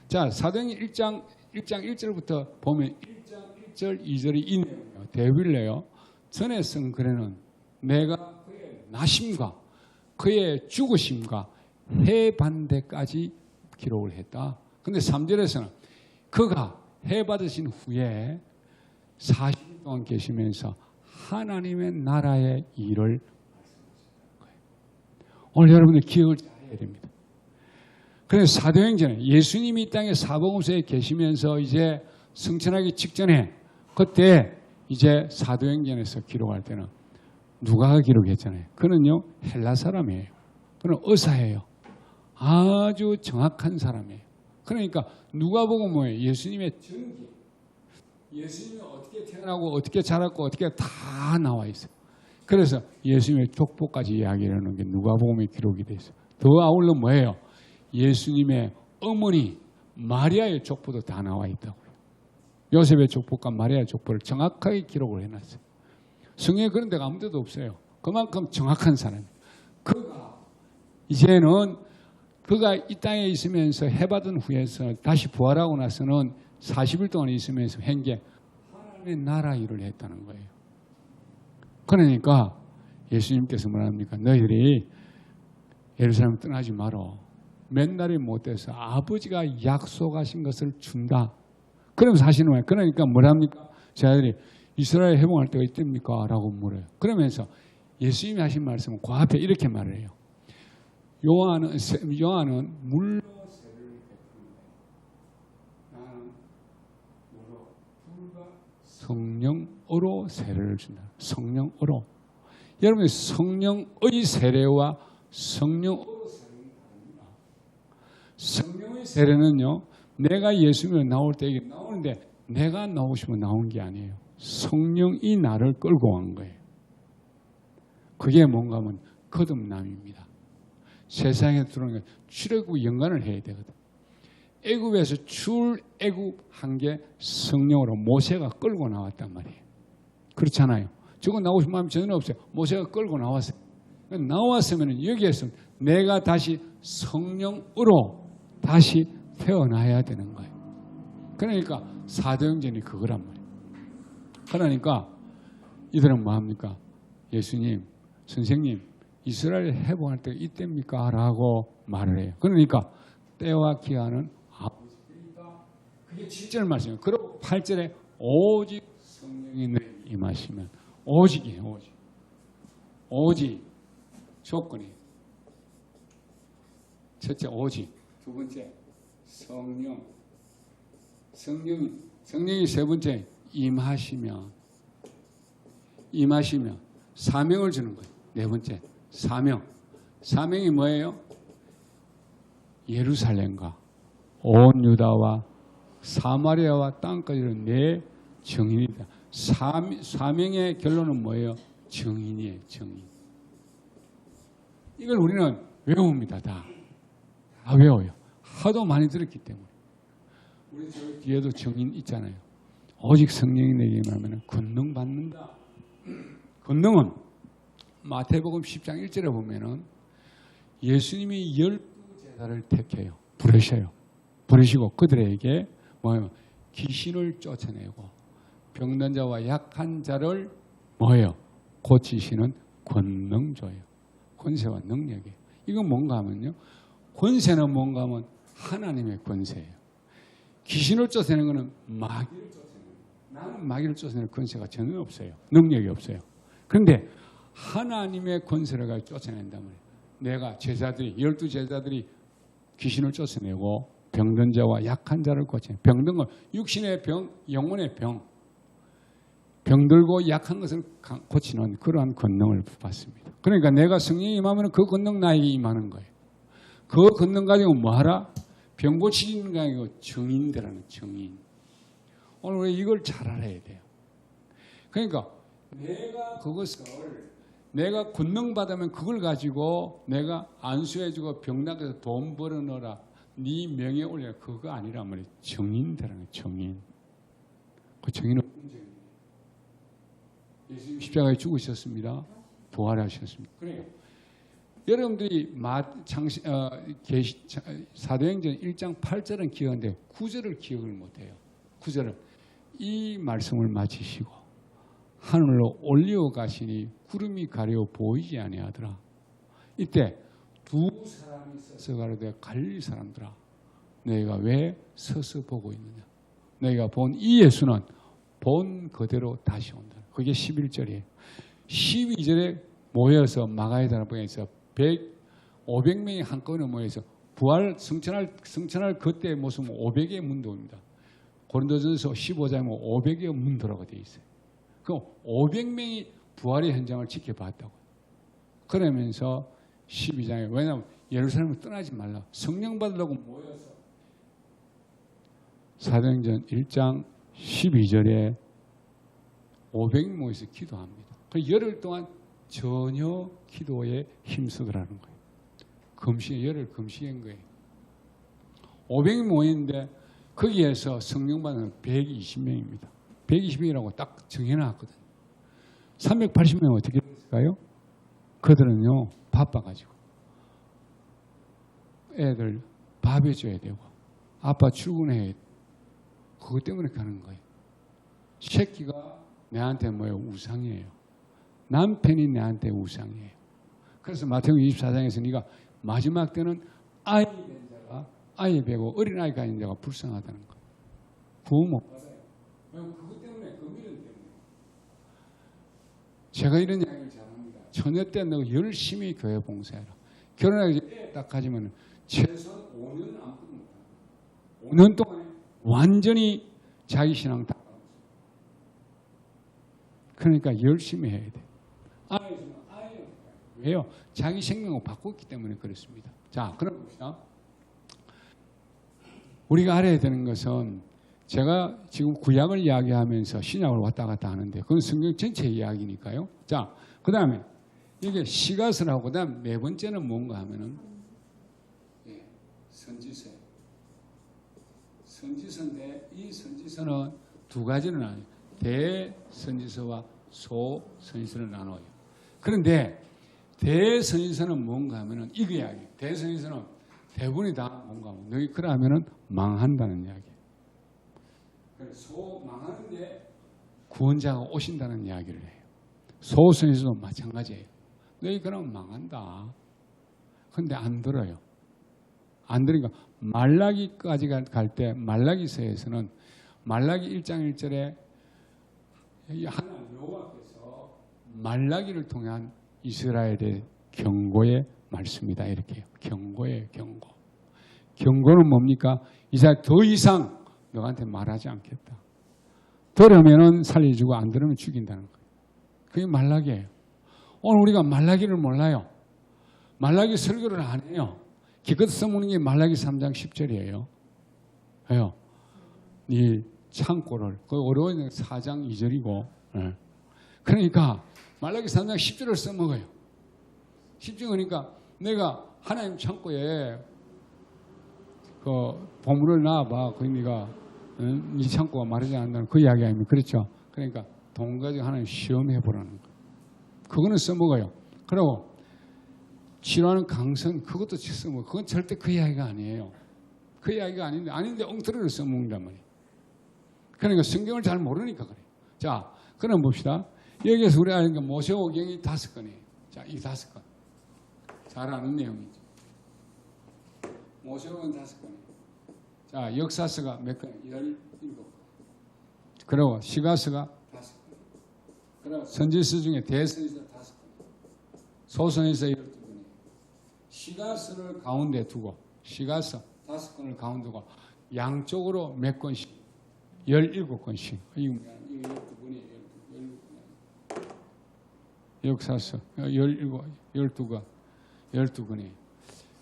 자, 사도행전 1장 1절부터 보면 1장 1절 2절이 이 내용이에요. 대빌레요. 전에 쓴 글에는 내가 그의 나심과 그의 죽으심과 해반대까지 기록을 했다. 근데 3절에서는 그가 해받으신 후에 40일 동안 계시면서 하나님의 나라의 일을 말씀하셨다는 거예요. 오늘 여러분들 기억을 잘해야 됩니다. 그래서 사도행전에 예수님이 이 땅에 사복음서에 계시면서 이제 승천하기 직전에 그때 이제 사도행전에서 기록할 때는 누가 기록했잖아요. 그는요 헬라 사람이에요. 그는 의사예요. 아주 정확한 사람이에요. 그러니까 누가복음 뭐예요? 예수님의 전기. 예수님이 어떻게 태어나고 어떻게 자랐고 어떻게 다 나와 있어요. 그래서 예수님의 족보까지 이야기하는 게 누가복음에 기록이 돼 있어요. 더 아울러 뭐예요? 예수님의 어머니 마리아의 족보도 다 나와 있다고요. 요셉의 족보과 마리아의 족보를 정확하게 기록을 해놨어요. 성경에 그런 데가 아무 데도 없어요. 그만큼 정확한 사람이에요. 그가 이 땅에 있으면서 해받은 후에서 다시 부활하고 나서는 40일 동안 있으면서 한 게 하나님의 나라 일을 했다는 거예요. 그러니까 예수님께서 뭐랍니까? 너희들이 예루살렘 떠나지 마라. 맨날이 못돼서 아버지가 약속하신 것을 준다. 그러면서 하시는 거예요. 그러니까 뭐랍니까? 저희들이 이스라엘 회복할 때가 있답니까? 라고 물어요. 그러면서 예수님이 하신 말씀은 그 앞에 이렇게 말을 해요. 요한은 물로 세례를 베푸는데 나는 물로 불과 성령으로 세례를 준다. 성령으로. 여러분 성령의 세례와 성령으로 세례는 다릅니다. 성령의 세례는요, 내가 예수님을 나올 때 이게 나오는데 내가 나오시면 나온 게 아니에요. 성령이 나를 끌고 간 거예요. 그게 뭔가 하면 거듭남입니다. 세상에 들어오는 게 출애굽 연관을 해야 되거든. 애굽에서 출애굽한 게 성령으로 모세가 끌고 나왔단 말이에요. 그렇잖아요. 저거 나오고 싶은 마음이 전혀 없어요. 모세가 끌고 나왔어요. 나왔으면 여기에서 내가 다시 성령으로 다시 태어나야 되는 거예요. 그러니까 사도행전이 그거란 말이에요. 그러니까 이들은 뭐합니까? 예수님, 선생님, 이스라엘 회복할 때가 이때입니까? 라고 말을 해요. 그러니까 때와 기한은 아버지니까 그게 7절 말씀이에요. 그리고 8절에 오직 성령이 너희에게 임하시면 오직이에요. 오직. 오직 조건이 첫째 오직, 두 번째 성령, 성령이 세 번째 임하시면 사명을 주는 거예요. 네 번째 사명이 뭐예요? 예루살렘과 온 유다와 사마리아와 땅까지는 내 증인이다. 사명의 결론은 뭐예요? 증인이에요. 증인. 이걸 우리는 외웁니다. 다 외워요. 하도 많이 들었기 때문에. 우리 저 뒤에도 증인 있잖아요. 오직 성령이 내게 임하면 권능 받는다. 권능은 마태복음 10장 1절에 보면은 예수님이 12제자를 택해요. 부르시고 그들에게 뭐예요? 귀신을 쫓아내고 병든 자와 약한 자를 뭐예요? 고치시는 권능 줘요. 권세와 능력이에요. 이건 뭔가 하면요. 권세는 뭔가 하면 하나님의 권세예요. 귀신을 쫓아내는 것은 마귀를 쫓아내는 거예요. 나는 마귀를 쫓아내는 권세가 전혀 없어요. 능력이 없어요. 그런데 하나님의 권세를 가지고 쫓아낸다면 내가 제자들이 12제자들이 귀신을 쫓아내고 병든 자와 약한 자를 고치는 병든 건 육신의 병, 영혼의 병들고 약한 것을 고치는 그러한 권능을 받습니다. 그러니까 내가 성령이 임하면 그 권능 나에게 임하는 거예요. 그 권능 가지고 뭐하라? 병 고치는 게 아니고 증인되라는 증인. 오늘 우리 이걸 잘 알아야 돼요. 그러니까 내가 권능 받으면 그걸 가지고 내가 안수해주고 병나게서 돈 벌어넣어라. 네 명예 올려라. 그거 아니란 말이에요. 증인되라는 증인. 그 증인은 예수님 십자가에 죽으셨습니다. 부활하셨습니다. 그래요. 여러분들이 사도행전 1장 8절은 기억하는데 9절을 기억을 못해요. 9절은 이 말씀을 마치시고 하늘로 올리어 가시니 구름이 가려 보이지 아니하더라. 이때 두 사람이 서서 가로되 갈릴리 사람들아 너희가 왜 서서 보고 있느냐. 너희가 본 이 예수는 본 그대로 다시 온다. 그게 11절이에요. 12절에 모여서 마가다라 방에서 500명이 한꺼번에 모여서 부활 성천할 그때의 모습은 500의 문도입니다. 고린도전서 15장에 500의 문도라고 되어 있어요. 그 500명이 부활의 현장을 지켜봤다고. 그러면서 12장에 왜냐하면 예루살렘을 떠나지 말라. 성령 받으려고 모여서 사도행전 1장 12절에 500명 모여서 기도합니다. 그 열흘 동안 전혀 기도에 힘쓰더라는 거예요. 열흘 금식한 거예요. 500명 모이는데 거기에서 성령 받는 120명입니다. 120명이라고 딱 정해놨거든요. 380명은 어떻게 됐을까요? 그들은요 바빠가지고 애들 밥 해줘야 되고 아빠 출근해야 되고 그것 때문에 가는 거예요. 새끼가 내한테 뭐예요? 우상이에요. 남편이 내한테 우상이에요. 그래서 마태복음 24장에서 네가 마지막 때는 아이 된 자가 아이 배고 어린아이가 있는 자가 불쌍하다는 거예요. 구원 못 받아요. 그것 때문에 그 미련 때문에. 제가 이런 이야기를 잘합니다. 처녀 때 너 열심히 교회 봉사해라. 결혼하기 딱 가지면 최소한 5년 안 끊는다. 5년 동안에 완전히 자기 신앙 다 그러니까 열심히 해야 돼. 왜요? 자기 생명을 바꿨기 때문에 그렇습니다. 자, 그럼 봅시다. 우리가 알아야 되는 것은 제가 지금 구약을 이야기하면서 신약을 왔다 갔다 하는데 그건 성경 전체 이야기니까요. 자, 그 다음에 이게 시가서를 하고 그다음 네 번째는 뭔가 하면은 선지서예요. 선지서인데 이 선지서는 두 가지는 아니에요. 대선지서와 소선지서를 나눠요. 그런데 대선지서는 뭔가 하면은 이거 이야기예요. 대선지서는 대부분이 다 뭔가 하면 너희 그러면은 망한다는 이야기예요. 소 망하는데 구원자가 오신다는 이야기를 해요. 소선지서도 마찬가지예요. 너희 그러면 망한다. 근데 안 들어요. 안 들으니까 말라기까지 갈 때 말라기서에서는 말라기 1장 1절에 하나님 여호와께서 말라기를 통한 이스라엘의 경고의 말씀이다. 이렇게 해요. 경고예요. 경고. 경고는 뭡니까? 이제 더 이상 너한테 말하지 않겠다. 들으면 살려주고 안 들으면 죽인다는 거예요. 그게 말라기예요. 오늘 우리가 말라기를 몰라요. 말라기 설교를 안 해요. 기껏 써먹는 게 말라기 3장 10절이에요. 왜요? 이 창고를, 그 어려운 4장 2절이고, 예. 그러니까 말라기 3장 10절을 써먹어요. 10절 그러니까 내가 하나님 창고에 그 보물을 놔봐. 그 네가 이 창고가 마르지 않는다는 그 이야기 아닙니까? 그렇죠? 그러니까 돈 가지고 하나님 시험해 보라는 거. 그거는 써먹어요. 그리고 치료하는 강선 그것도 써먹어요. 그건 절대 그 이야기가 아니에요. 그 이야기가 아닌데 엉터리를 써먹는단 말이에요. 그러니까 성경을 잘 모르니까 그래요. 자, 그럼 봅시다. 여기에서 우리가 아는 게 모세오경이 5건이에요. 자, 이 5건. 잘 아는 내용이죠. 모세오경 5건이에요. 자, 역사서가 몇 건? 17건. 그리고 시가서가 5건. 그리고 선지서 중에 대선지서 5건. 소선지서 12건이에요. 시가서를 가운데 두고, 시가서 5건을 가운데 두고, 양쪽으로 몇 건씩? 17건씩. 이거 12건이에요. 12건. 역사서 12건이에요.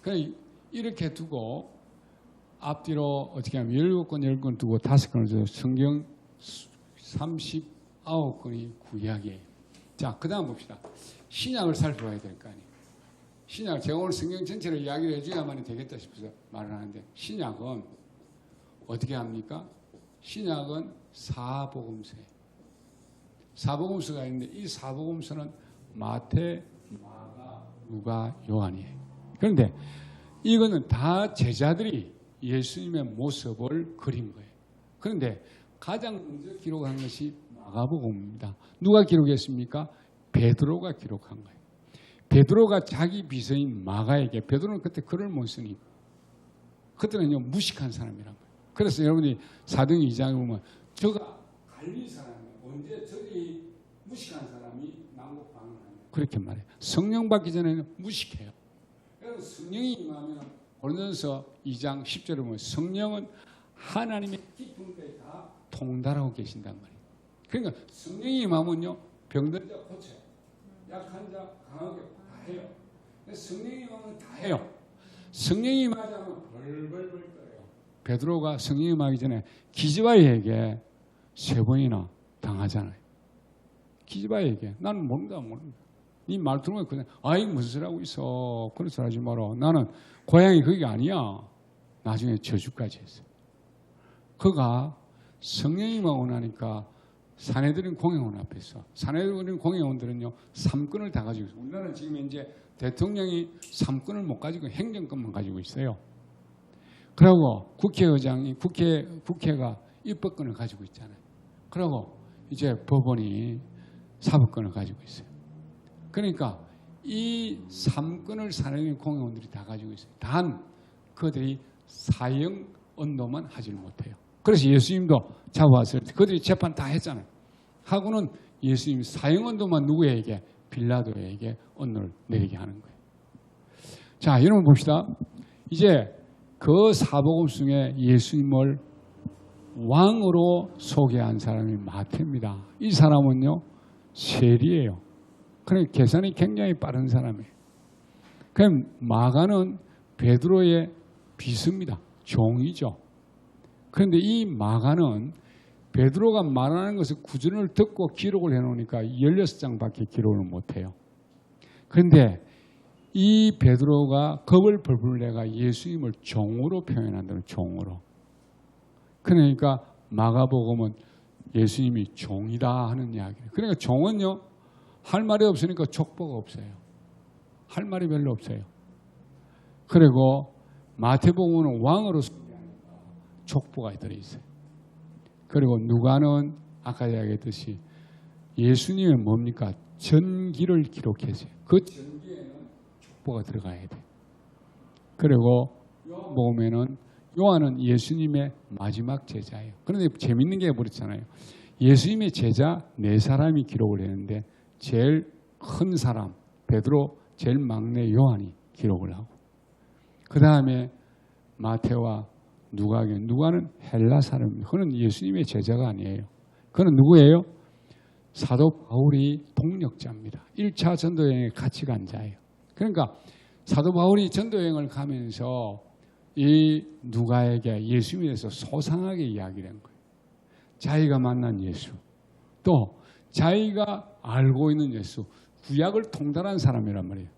그러니까 이렇게 두고 앞뒤로 어떻게 하면 17건, 10건 두고 5건을 줘서 성경 39건이 구약이에요. 자, 그 다음 봅시다. 신약을 살펴봐야 될 거 아니에요. 신약, 제가 오늘 성경 전체를 이야기를 해줘야만 되겠다 싶어서 말을 하는데 신약은 어떻게 합니까? 신약은 사복음서예요. 사복음서가 있는데 이 사복음서는 마태, 마가, 누가, 요한이에요. 그런데 이거는 다 제자들이 예수님의 모습을 그린 거예요. 그런데 가장 먼저 기록한 것이 마가복음입니다. 누가 기록했습니까? 베드로가 기록한 거예요. 베드로가 자기 비서인 마가에게, 베드로는 그때 글을 못 쓰니 그때는요 무식한 사람이란 거예요. 그래서 여러분이 사도행 2장에 보면 저가 갈릴 사람이에요. 언제 저기 무식한 사람이 남북 방언하냐 그렇게 말해요. 성령 받기 전에는 무식해요. 그래서 성령이 임하면 고린도전서 2장 10절에 보면 성령은 하나님의 깊은 데에 다 통달하고 계신단 말이에요. 그러니까 성령이 임하면요 병든 자 고쳐요. 약한 자 강하게 다 해요. 성령이 임하면 다 해요. 성령이 임하지 않으면 벌벌벌 떨어요. 베드로가 성령이 임하기 전에 기즈바에게 3번이나 당하잖아요. 기즈바에게 나는 모른다. 네 말 들으면 그냥 아이 무슨 소리 하고 있어. 그런 소리 하지 마라. 나는 고향이 그게 아니야. 나중에 저주까지 했어요. 그가 성령이 임하고 나니까 사내들인 공회원 앞에서 사내들인 공회원들은요 3권을 다 가지고 있어요. 우리나라는 지금 이제 대통령이 3권을 못 가지고 행정권만 가지고 있어요. 그리고 국회가 입법권을 가지고 있잖아요. 그리고 이제 법원이 사법권을 가지고 있어요. 그러니까 이 3권을 사내들인 공회원들이 다 가지고 있어요. 단 그들이 사형 언도만 하질 못해요. 그래서 예수님도 잡아왔을 때 그들이 재판 다 했잖아요. 하고는 예수님 사형 언도만 누구에게? 빌라도에게 언도를 내리게 하는 거예요. 자, 여러분 봅시다. 이제 그 사복음 중에 예수님을 왕으로 소개한 사람이 마태입니다. 이 사람은요 세리예요. 그러니까 계산이 굉장히 빠른 사람이에요. 그럼 마가는 베드로의 비서입니다. 종이죠. 그런데 이 마가는 베드로가 말하는 것을 구전을 듣고 기록을 해놓으니까 16장밖에 기록을 못해요. 그런데 이 베드로가 겁을 벌벌 내가 예수님을 종으로 표현한다는 종으로. 그러니까 마가복음은 예수님이 종이다 하는 이야기예요. 그러니까 종은요, 할 말이 없으니까 족보가 없어요. 할 말이 별로 없어요. 그리고 마태복음은 왕으로 소개하니까 족보가 들어있어요. 그리고 누가는 아까 이야기했듯이 예수님의 뭡니까? 전기를 기록했어요. 그 전기에는 족보가 들어가야 돼요. 그리고 요한복음에는 요한은 예수님의 마지막 제자예요. 그런데 재밌는 게 그렇잖아요. 예수님의 제자 4사람이 기록을 했는데 제일 큰 사람 베드로, 제일 막내 요한이 기록을 하고, 그 다음에 마태와 누가는 헬라 사람입니다. 그는 예수님의 제자가 아니에요. 그는 누구예요? 사도 바울이 동력자입니다. 1차 전도여행에 같이 간 자예요. 그러니까 사도 바울이 전도여행을 가면서 이 누가에게 예수님에 대해서 소상하게 이야기를 한 거예요. 자기가 만난 예수, 또 자기가 알고 있는 예수, 구약을 통달한 사람이란 말이에요.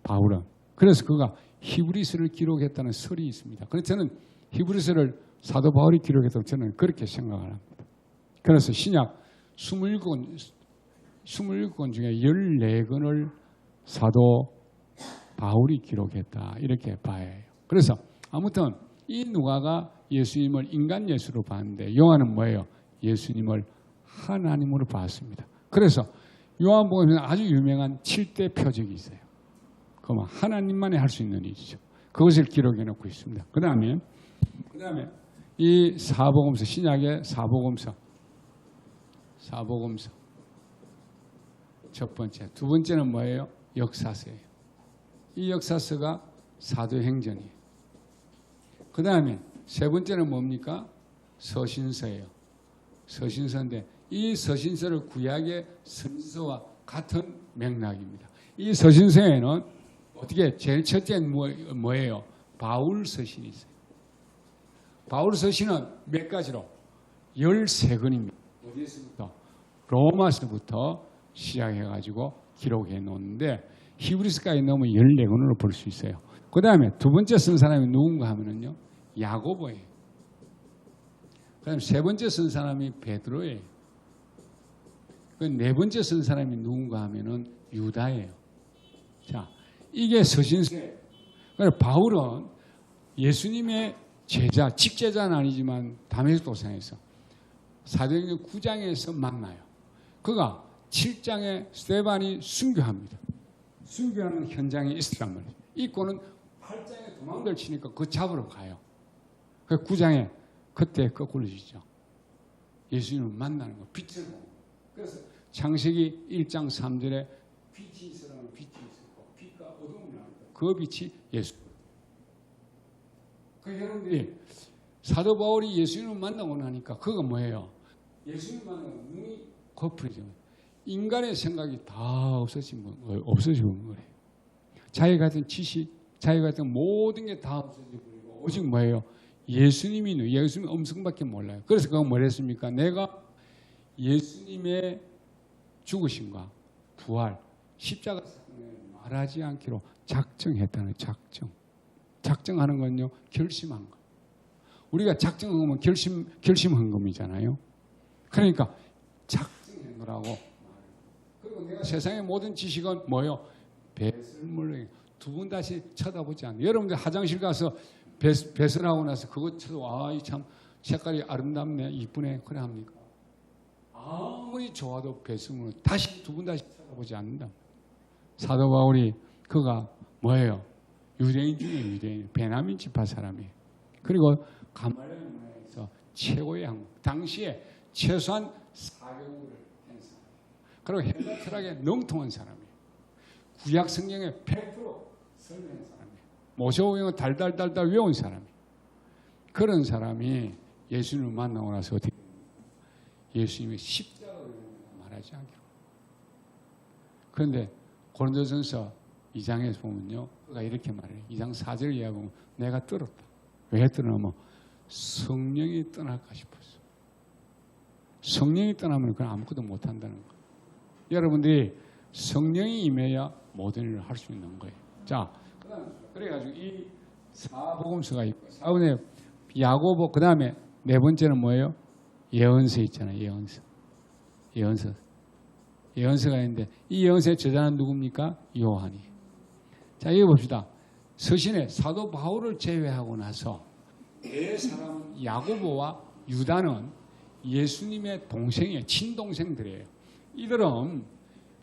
바울은. 그래서 그가 히브리서를 기록했다는 설이 있습니다. 그래서 저는 히브리서를 사도 바울이 기록했다고 저는 그렇게 생각을 합니다. 그래서 신약 27권 중에 14권을 사도 바울이 기록했다 이렇게 봐야 해요. 그래서 아무튼 이 누가가 예수님을 인간 예수로 봤는데 요한은 뭐예요? 예수님을 하나님으로 봤습니다. 그래서 요한복음에는 아주 유명한 7대 표적이 있어요. 그건 하나님만이 할 수 있는 일이죠. 그것을 기록해 놓고 있습니다. 그 다음에 이 사복음서, 신약의 사복음서 첫 번째, 두 번째는 뭐예요? 역사서예요. 이 역사서가 사도행전이에요. 그 다음에 세 번째는 뭡니까? 서신서예요. 서신서인데 이 서신서를 구약의 선지서와 같은 맥락입니다. 이 서신서에는 어떻게 제일 첫째는 뭐예요? 바울 서신이 있어요. 바울 서신은 몇 가지로? 13권입니다. 어디에서부터? 로마서부터 시작해가지고 기록해 놓는데 히브리서까지 넣으면 14권으로 볼 수 있어요. 그 다음에 두 번째 쓴 사람이 누군가 하면은요, 야고보예요. 그 다음에 세 번째 쓴 사람이 베드로예요. 그 네 번째 쓴 사람이 누군가 하면은 유다예요. 자, 이게 서신서예요. 그래서 바울은 예수님의 제자, 직제자는 아니지만 다메섹 도상에서 사도행전 9장에서 만나요. 그가 7장에 스데반이 순교합니다. 순교하는 현장에 있었단 말이에요. 있고는 8장에 도망들 치니까 그 잡으러 가요. 그 9장에 그때 거꾸로 지죠. 예수님을 만나는 거, 빛을 보는 거. 그래서 창세기 1장 3절에 빛이 있으라면 빛이 있었고 빛과 어둠이 나온다. 그 빛이 예수. 그 여러분들이 사도 바울이 예수님을 만나고 나니까 그거 뭐예요? 예수님을 만나고 눈이 거풀이죠. 인간의 생각이 다 없어지는 거예요. 자기가 가진 지식, 자기가 가진 모든 게 다 없어지고 오직 뭐예요? 예수님이 음성밖에 몰라요. 그래서 그가 뭘 했습니까? 내가 예수님의 죽으심과 부활, 십자가 사건을 말하지 않기로 작정했다는 작정하는 건요, 결심한 거. 우리가 작정한 거면 결심한 겁이잖아요. 그러니까 작정한 거라고. 그리고 내가 세상의 모든 지식은 뭐요? 배설물로 두 번 다시 쳐다보지 않아요. 여러분들 화장실 가서 배설하고 나서 그것 쳐도 이 참 색깔이 아름답네, 이쁘네, 그래 합니까? 아무리 좋아도 배설물은 다시 두 번 다시 쳐다보지 않는다. 사도 바울이 그가 뭐예요? 유대인 중에 유대인, 베냐민 지파 사람이에요. 그리고 가말리엘 문화에서 최고의 학문, 당시에 최소한 4교육을 한 사람. 그리고 헬라 철학에 능통한 사람이에요. 구약 성경에 100% 설명한 사람이에요. 모세오경을 달달달달 외운 사람이에요. 그런 사람이 예수님을 만나고 나서 어떻게 예수님의 십자가를 말하지 않기로. 그런데 고린도전서 2장에서 보면요, 그가 이렇게 말해요. 2장 4절 이하 보면 내가 떨었다. 왜 떨어냐면 성령이 떠날까 싶었어. 성령이 떠나면 그건 아무것도 못한다는 거예요. 여러분들이 성령이 임해야 모든 일을 할 수 있는 거예요. 자, 그래가지고 이 사복음서가 있고, 사번에 야고보, 그 다음에 네 번째는 뭐예요? 예언서 있잖아요. 예언서가 있는데 이 예언서의 저자는 누굽니까? 요한이. 자, 이거 봅시다. 서신에 사도 바울을 제외하고 나서 네 사람은 야고보와 유다는 예수님의 동생이에요. 친동생들이에요. 이들은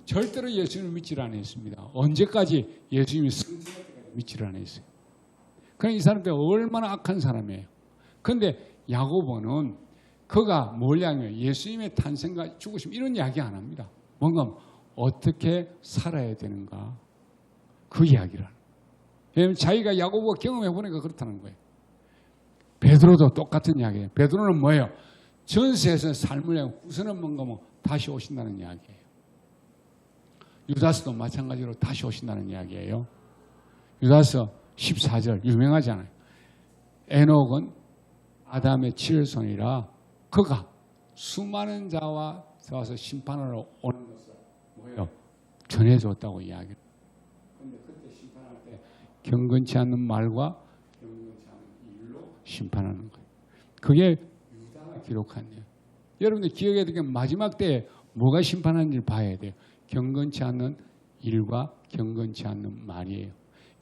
절대로 예수님을 믿지를 않았습니다. 언제까지 예수님이 승천할 때까지 믿지를 않았어요. 그러니까 이 사람들 얼마나 악한 사람이에요. 그런데 야고보는 그가 뭘 이야기해요? 예수님의 탄생과 죽으심 이런 이야기 안 합니다. 뭔가 어떻게 살아야 되는가 그 이야기를 하는 거예요. 왜냐하면 자기가 야고보가 경험해 보니까 그렇다는 거예요. 베드로도 똑같은 이야기예요. 베드로는 뭐예요? 전세에서 삶을 후선은 뭔가 뭐 다시 오신다는 이야기예요. 유다스도 마찬가지로 다시 오신다는 이야기예요. 유다스 14절 유명하잖아요. 에녹은 아담의 칠손이라 그가 수많은 자와 와서 심판하러 오는 것을 뭐예요? 전해줬다고 이야기해요. 그런데 그때 심판할 때 경건치 않는 말과 경건치 않은 일로 심판하는 거예요. 그게 유다가 기록한 거예요. 여러분들 기억해야 될 게 마지막 때에 뭐가 심판하는지를 봐야 돼요. 경건치 않는 일과 경건치 않는 말이에요.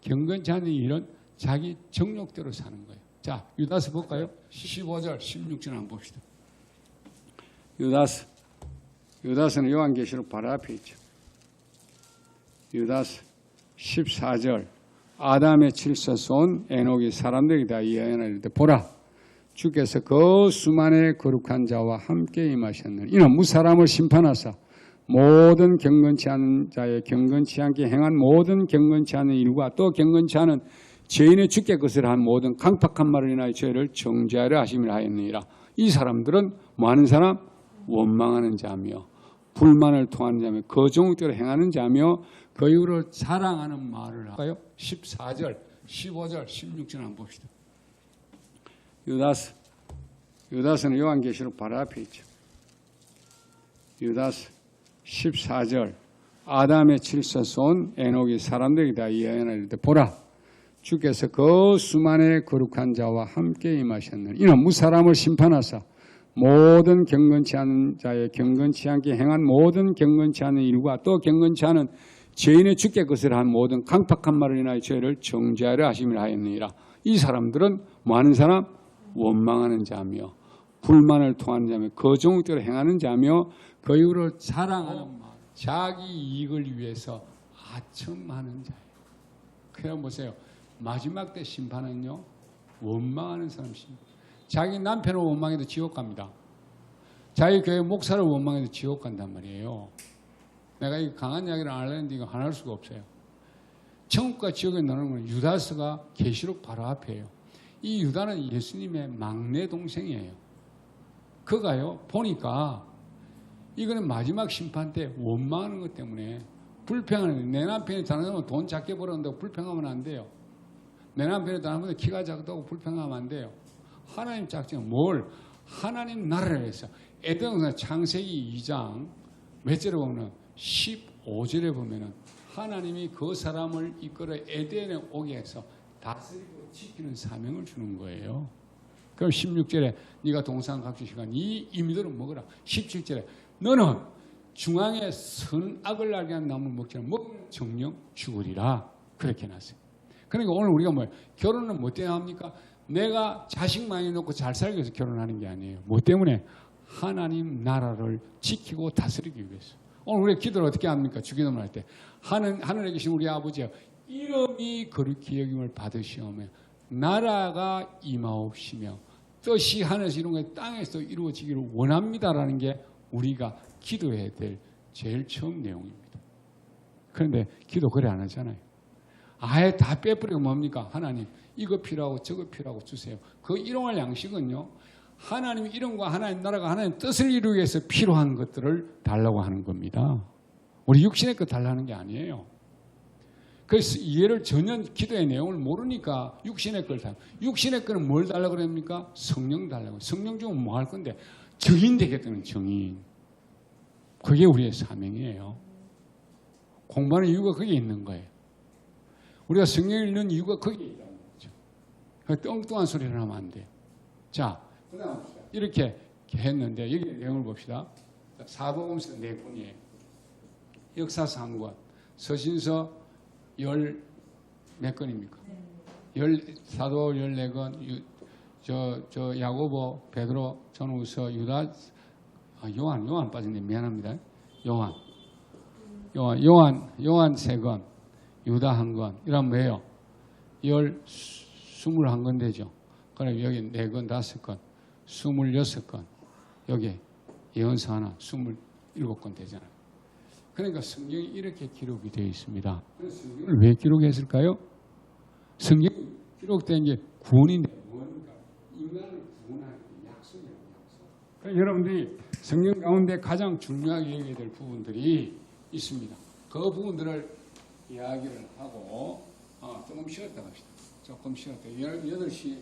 경건치 않은 일은 자기 정욕대로 사는 거예요. 자, 유다서 볼까요? 15절, 16절 한번 봅시다. 유다서는 요한계시록 바로 앞에 있죠. 유다서 14절 아담의 칠서서 온 에녹이 사람들에게 다 예언하리되 보라 주께서 그 수만의 거룩한 자와 함께 임하셨느니 이는 무사람을 심판하사 모든 경건치 않은 자의 경건치 않게 행한 모든 경건치 않은 일과 또 경건치 않은 죄인의 주께 것을 한 모든 강팍한 말을 인하여 죄를 정죄하려 하심이라 하였느니라. 이 사람들은 뭐하는 사람? 원망하는 자며 불만을 토하는 자며 거종대로 행하는 자며 그 이후로 자랑하는 말을 할까요? 14절, 15절, 16절 한번 봅시다. 유다서는 요한계시록 바로 앞에 있죠. 유다서 14절 아담의 칠서서 온 에녹이 사람들에게 다 예언하리되 보라 주께서 그 수만의 거룩한 자와 함께 임하셨느니 이는 무사람을 심판하사 모든 경건치 않은 자의 경건치 않게 행한 모든 경건치 않은 일과 또 경건치 않은 죄인의 주께 것을 한 모든 강팍한 말을 인하여 죄를 정죄하려 하심이라 하였느니라. 이 사람들은 뭐하는 사람? 원망하는 자며 불만을 토하는 자며 거종대로 행하는 자며 그 이후로 자랑하는 말, 자기 이익을 위해서 아첨하는 자예요. 그냥 보세요. 마지막 때 심판은요, 원망하는 사람 심판. 자기 남편을 원망해도 지옥 갑니다. 자기 교회 목사를 원망해도 지옥 간단 말이에요. 내가 이 강한 이야기를 안 하려는데 이거 안 할 수가 없어요. 천국과 지옥에 나누는 건 유다서가 계시록 바로 앞이에요. 이 유다는 예수님의 막내 동생이에요. 그가요, 보니까 이거는 마지막 심판 때 원망하는 것 때문에 불평하는, 내 남편이 다른 사람은 돈 작게 벌었는데 불평하면 안 돼요. 내 남편이 다른 사람은 키가 작다고 불평하면 안 돼요. 하나님 작정, 뭘? 하나님 나라를 위해서. 에덴 창세기 2장 몇 절에 보면 15절에 보면은 하나님이 그 사람을 이끌어 에덴에 오게 해서 다스리고 지키는 사명을 주는 거예요. 그럼 16절에 네가 동산 각주시간 이 임들은 먹으라. 17절에 너는 중앙에 선악을 알게 한 나무를 먹지 않으면 먹으면 정령 죽으리라. 그렇게 해놨어요. 그러니까 오늘 우리가 뭐예요? 결혼은 뭐 때문에 합니까? 내가 자식 많이 놓고 잘 살기 위해서 결혼하는 게 아니에요. 뭐 때문에? 하나님 나라를 지키고 다스리기 위해서. 오늘 우리가 기도를 어떻게 합니까? 주기도문 할 때. 하늘에 계신 우리 아버지여 이름이 거룩히 여김을 받으시오며 나라가 임하옵시며 뜻이 하늘에서 이룬 것 땅에서 이루어지기를 원합니다라는 게 우리가 기도해야 될 제일 처음 내용입니다. 그런데 기도 그래 안 하잖아요. 아예 다 빼버리고 뭡니까? 하나님 이거 필요하고 저거 필요하고 주세요. 그 일용할 양식은요. 하나님 이름과 하나님 나라가 하나님 뜻을 이루기 위해서 필요한 것들을 달라고 하는 겁니다. 우리 육신의 것 달라는 게 아니에요. 그래서 이해를 전혀 기도의 내용을 모르니까 육신의 걸 달라고. 육신의 거는 뭘 달라고 그럽니까? 성령 달라고. 성령 주면 뭐 할 건데? 정인 되겠다는 정인. 그게 우리의 사명이에요. 공부하는 이유가 거기에 있는 거예요. 우리가 성령을 읽는 이유가 거기에 있다는 거죠. 뚱뚱한 소리를 하면 안 돼요. 자, 이렇게 했는데 여기 내용을 봅시다. 사복음서 4권이에요. 역사서 1권, 서신서 몇 권입니까? 사도 14권, 저 야고보, 베드로, 전후서, 유다, 요한 빠졌네. 미안합니다. 요한 3권, 유다 1권. 이러면 뭐예요? 21권 되죠. 그럼 여기 4권, 5권, 26권. 여기 예언서 하나, 27권 되잖아요. 그러니까 성경이 이렇게 기록이 되어 있습니다. 성경을 왜 기록했을까요? 성경이 기록된 게 구원인데 뭡니까? 인간을 구원하는 약속이에요. 약속. 그러니까 여러분들이 성경 가운데 가장 중요하게 여겨야 될 부분들이 있습니다. 그 부분들을 이야기를 하고 조금 쉬었다 갑시다. 조금 쉬었다. 8시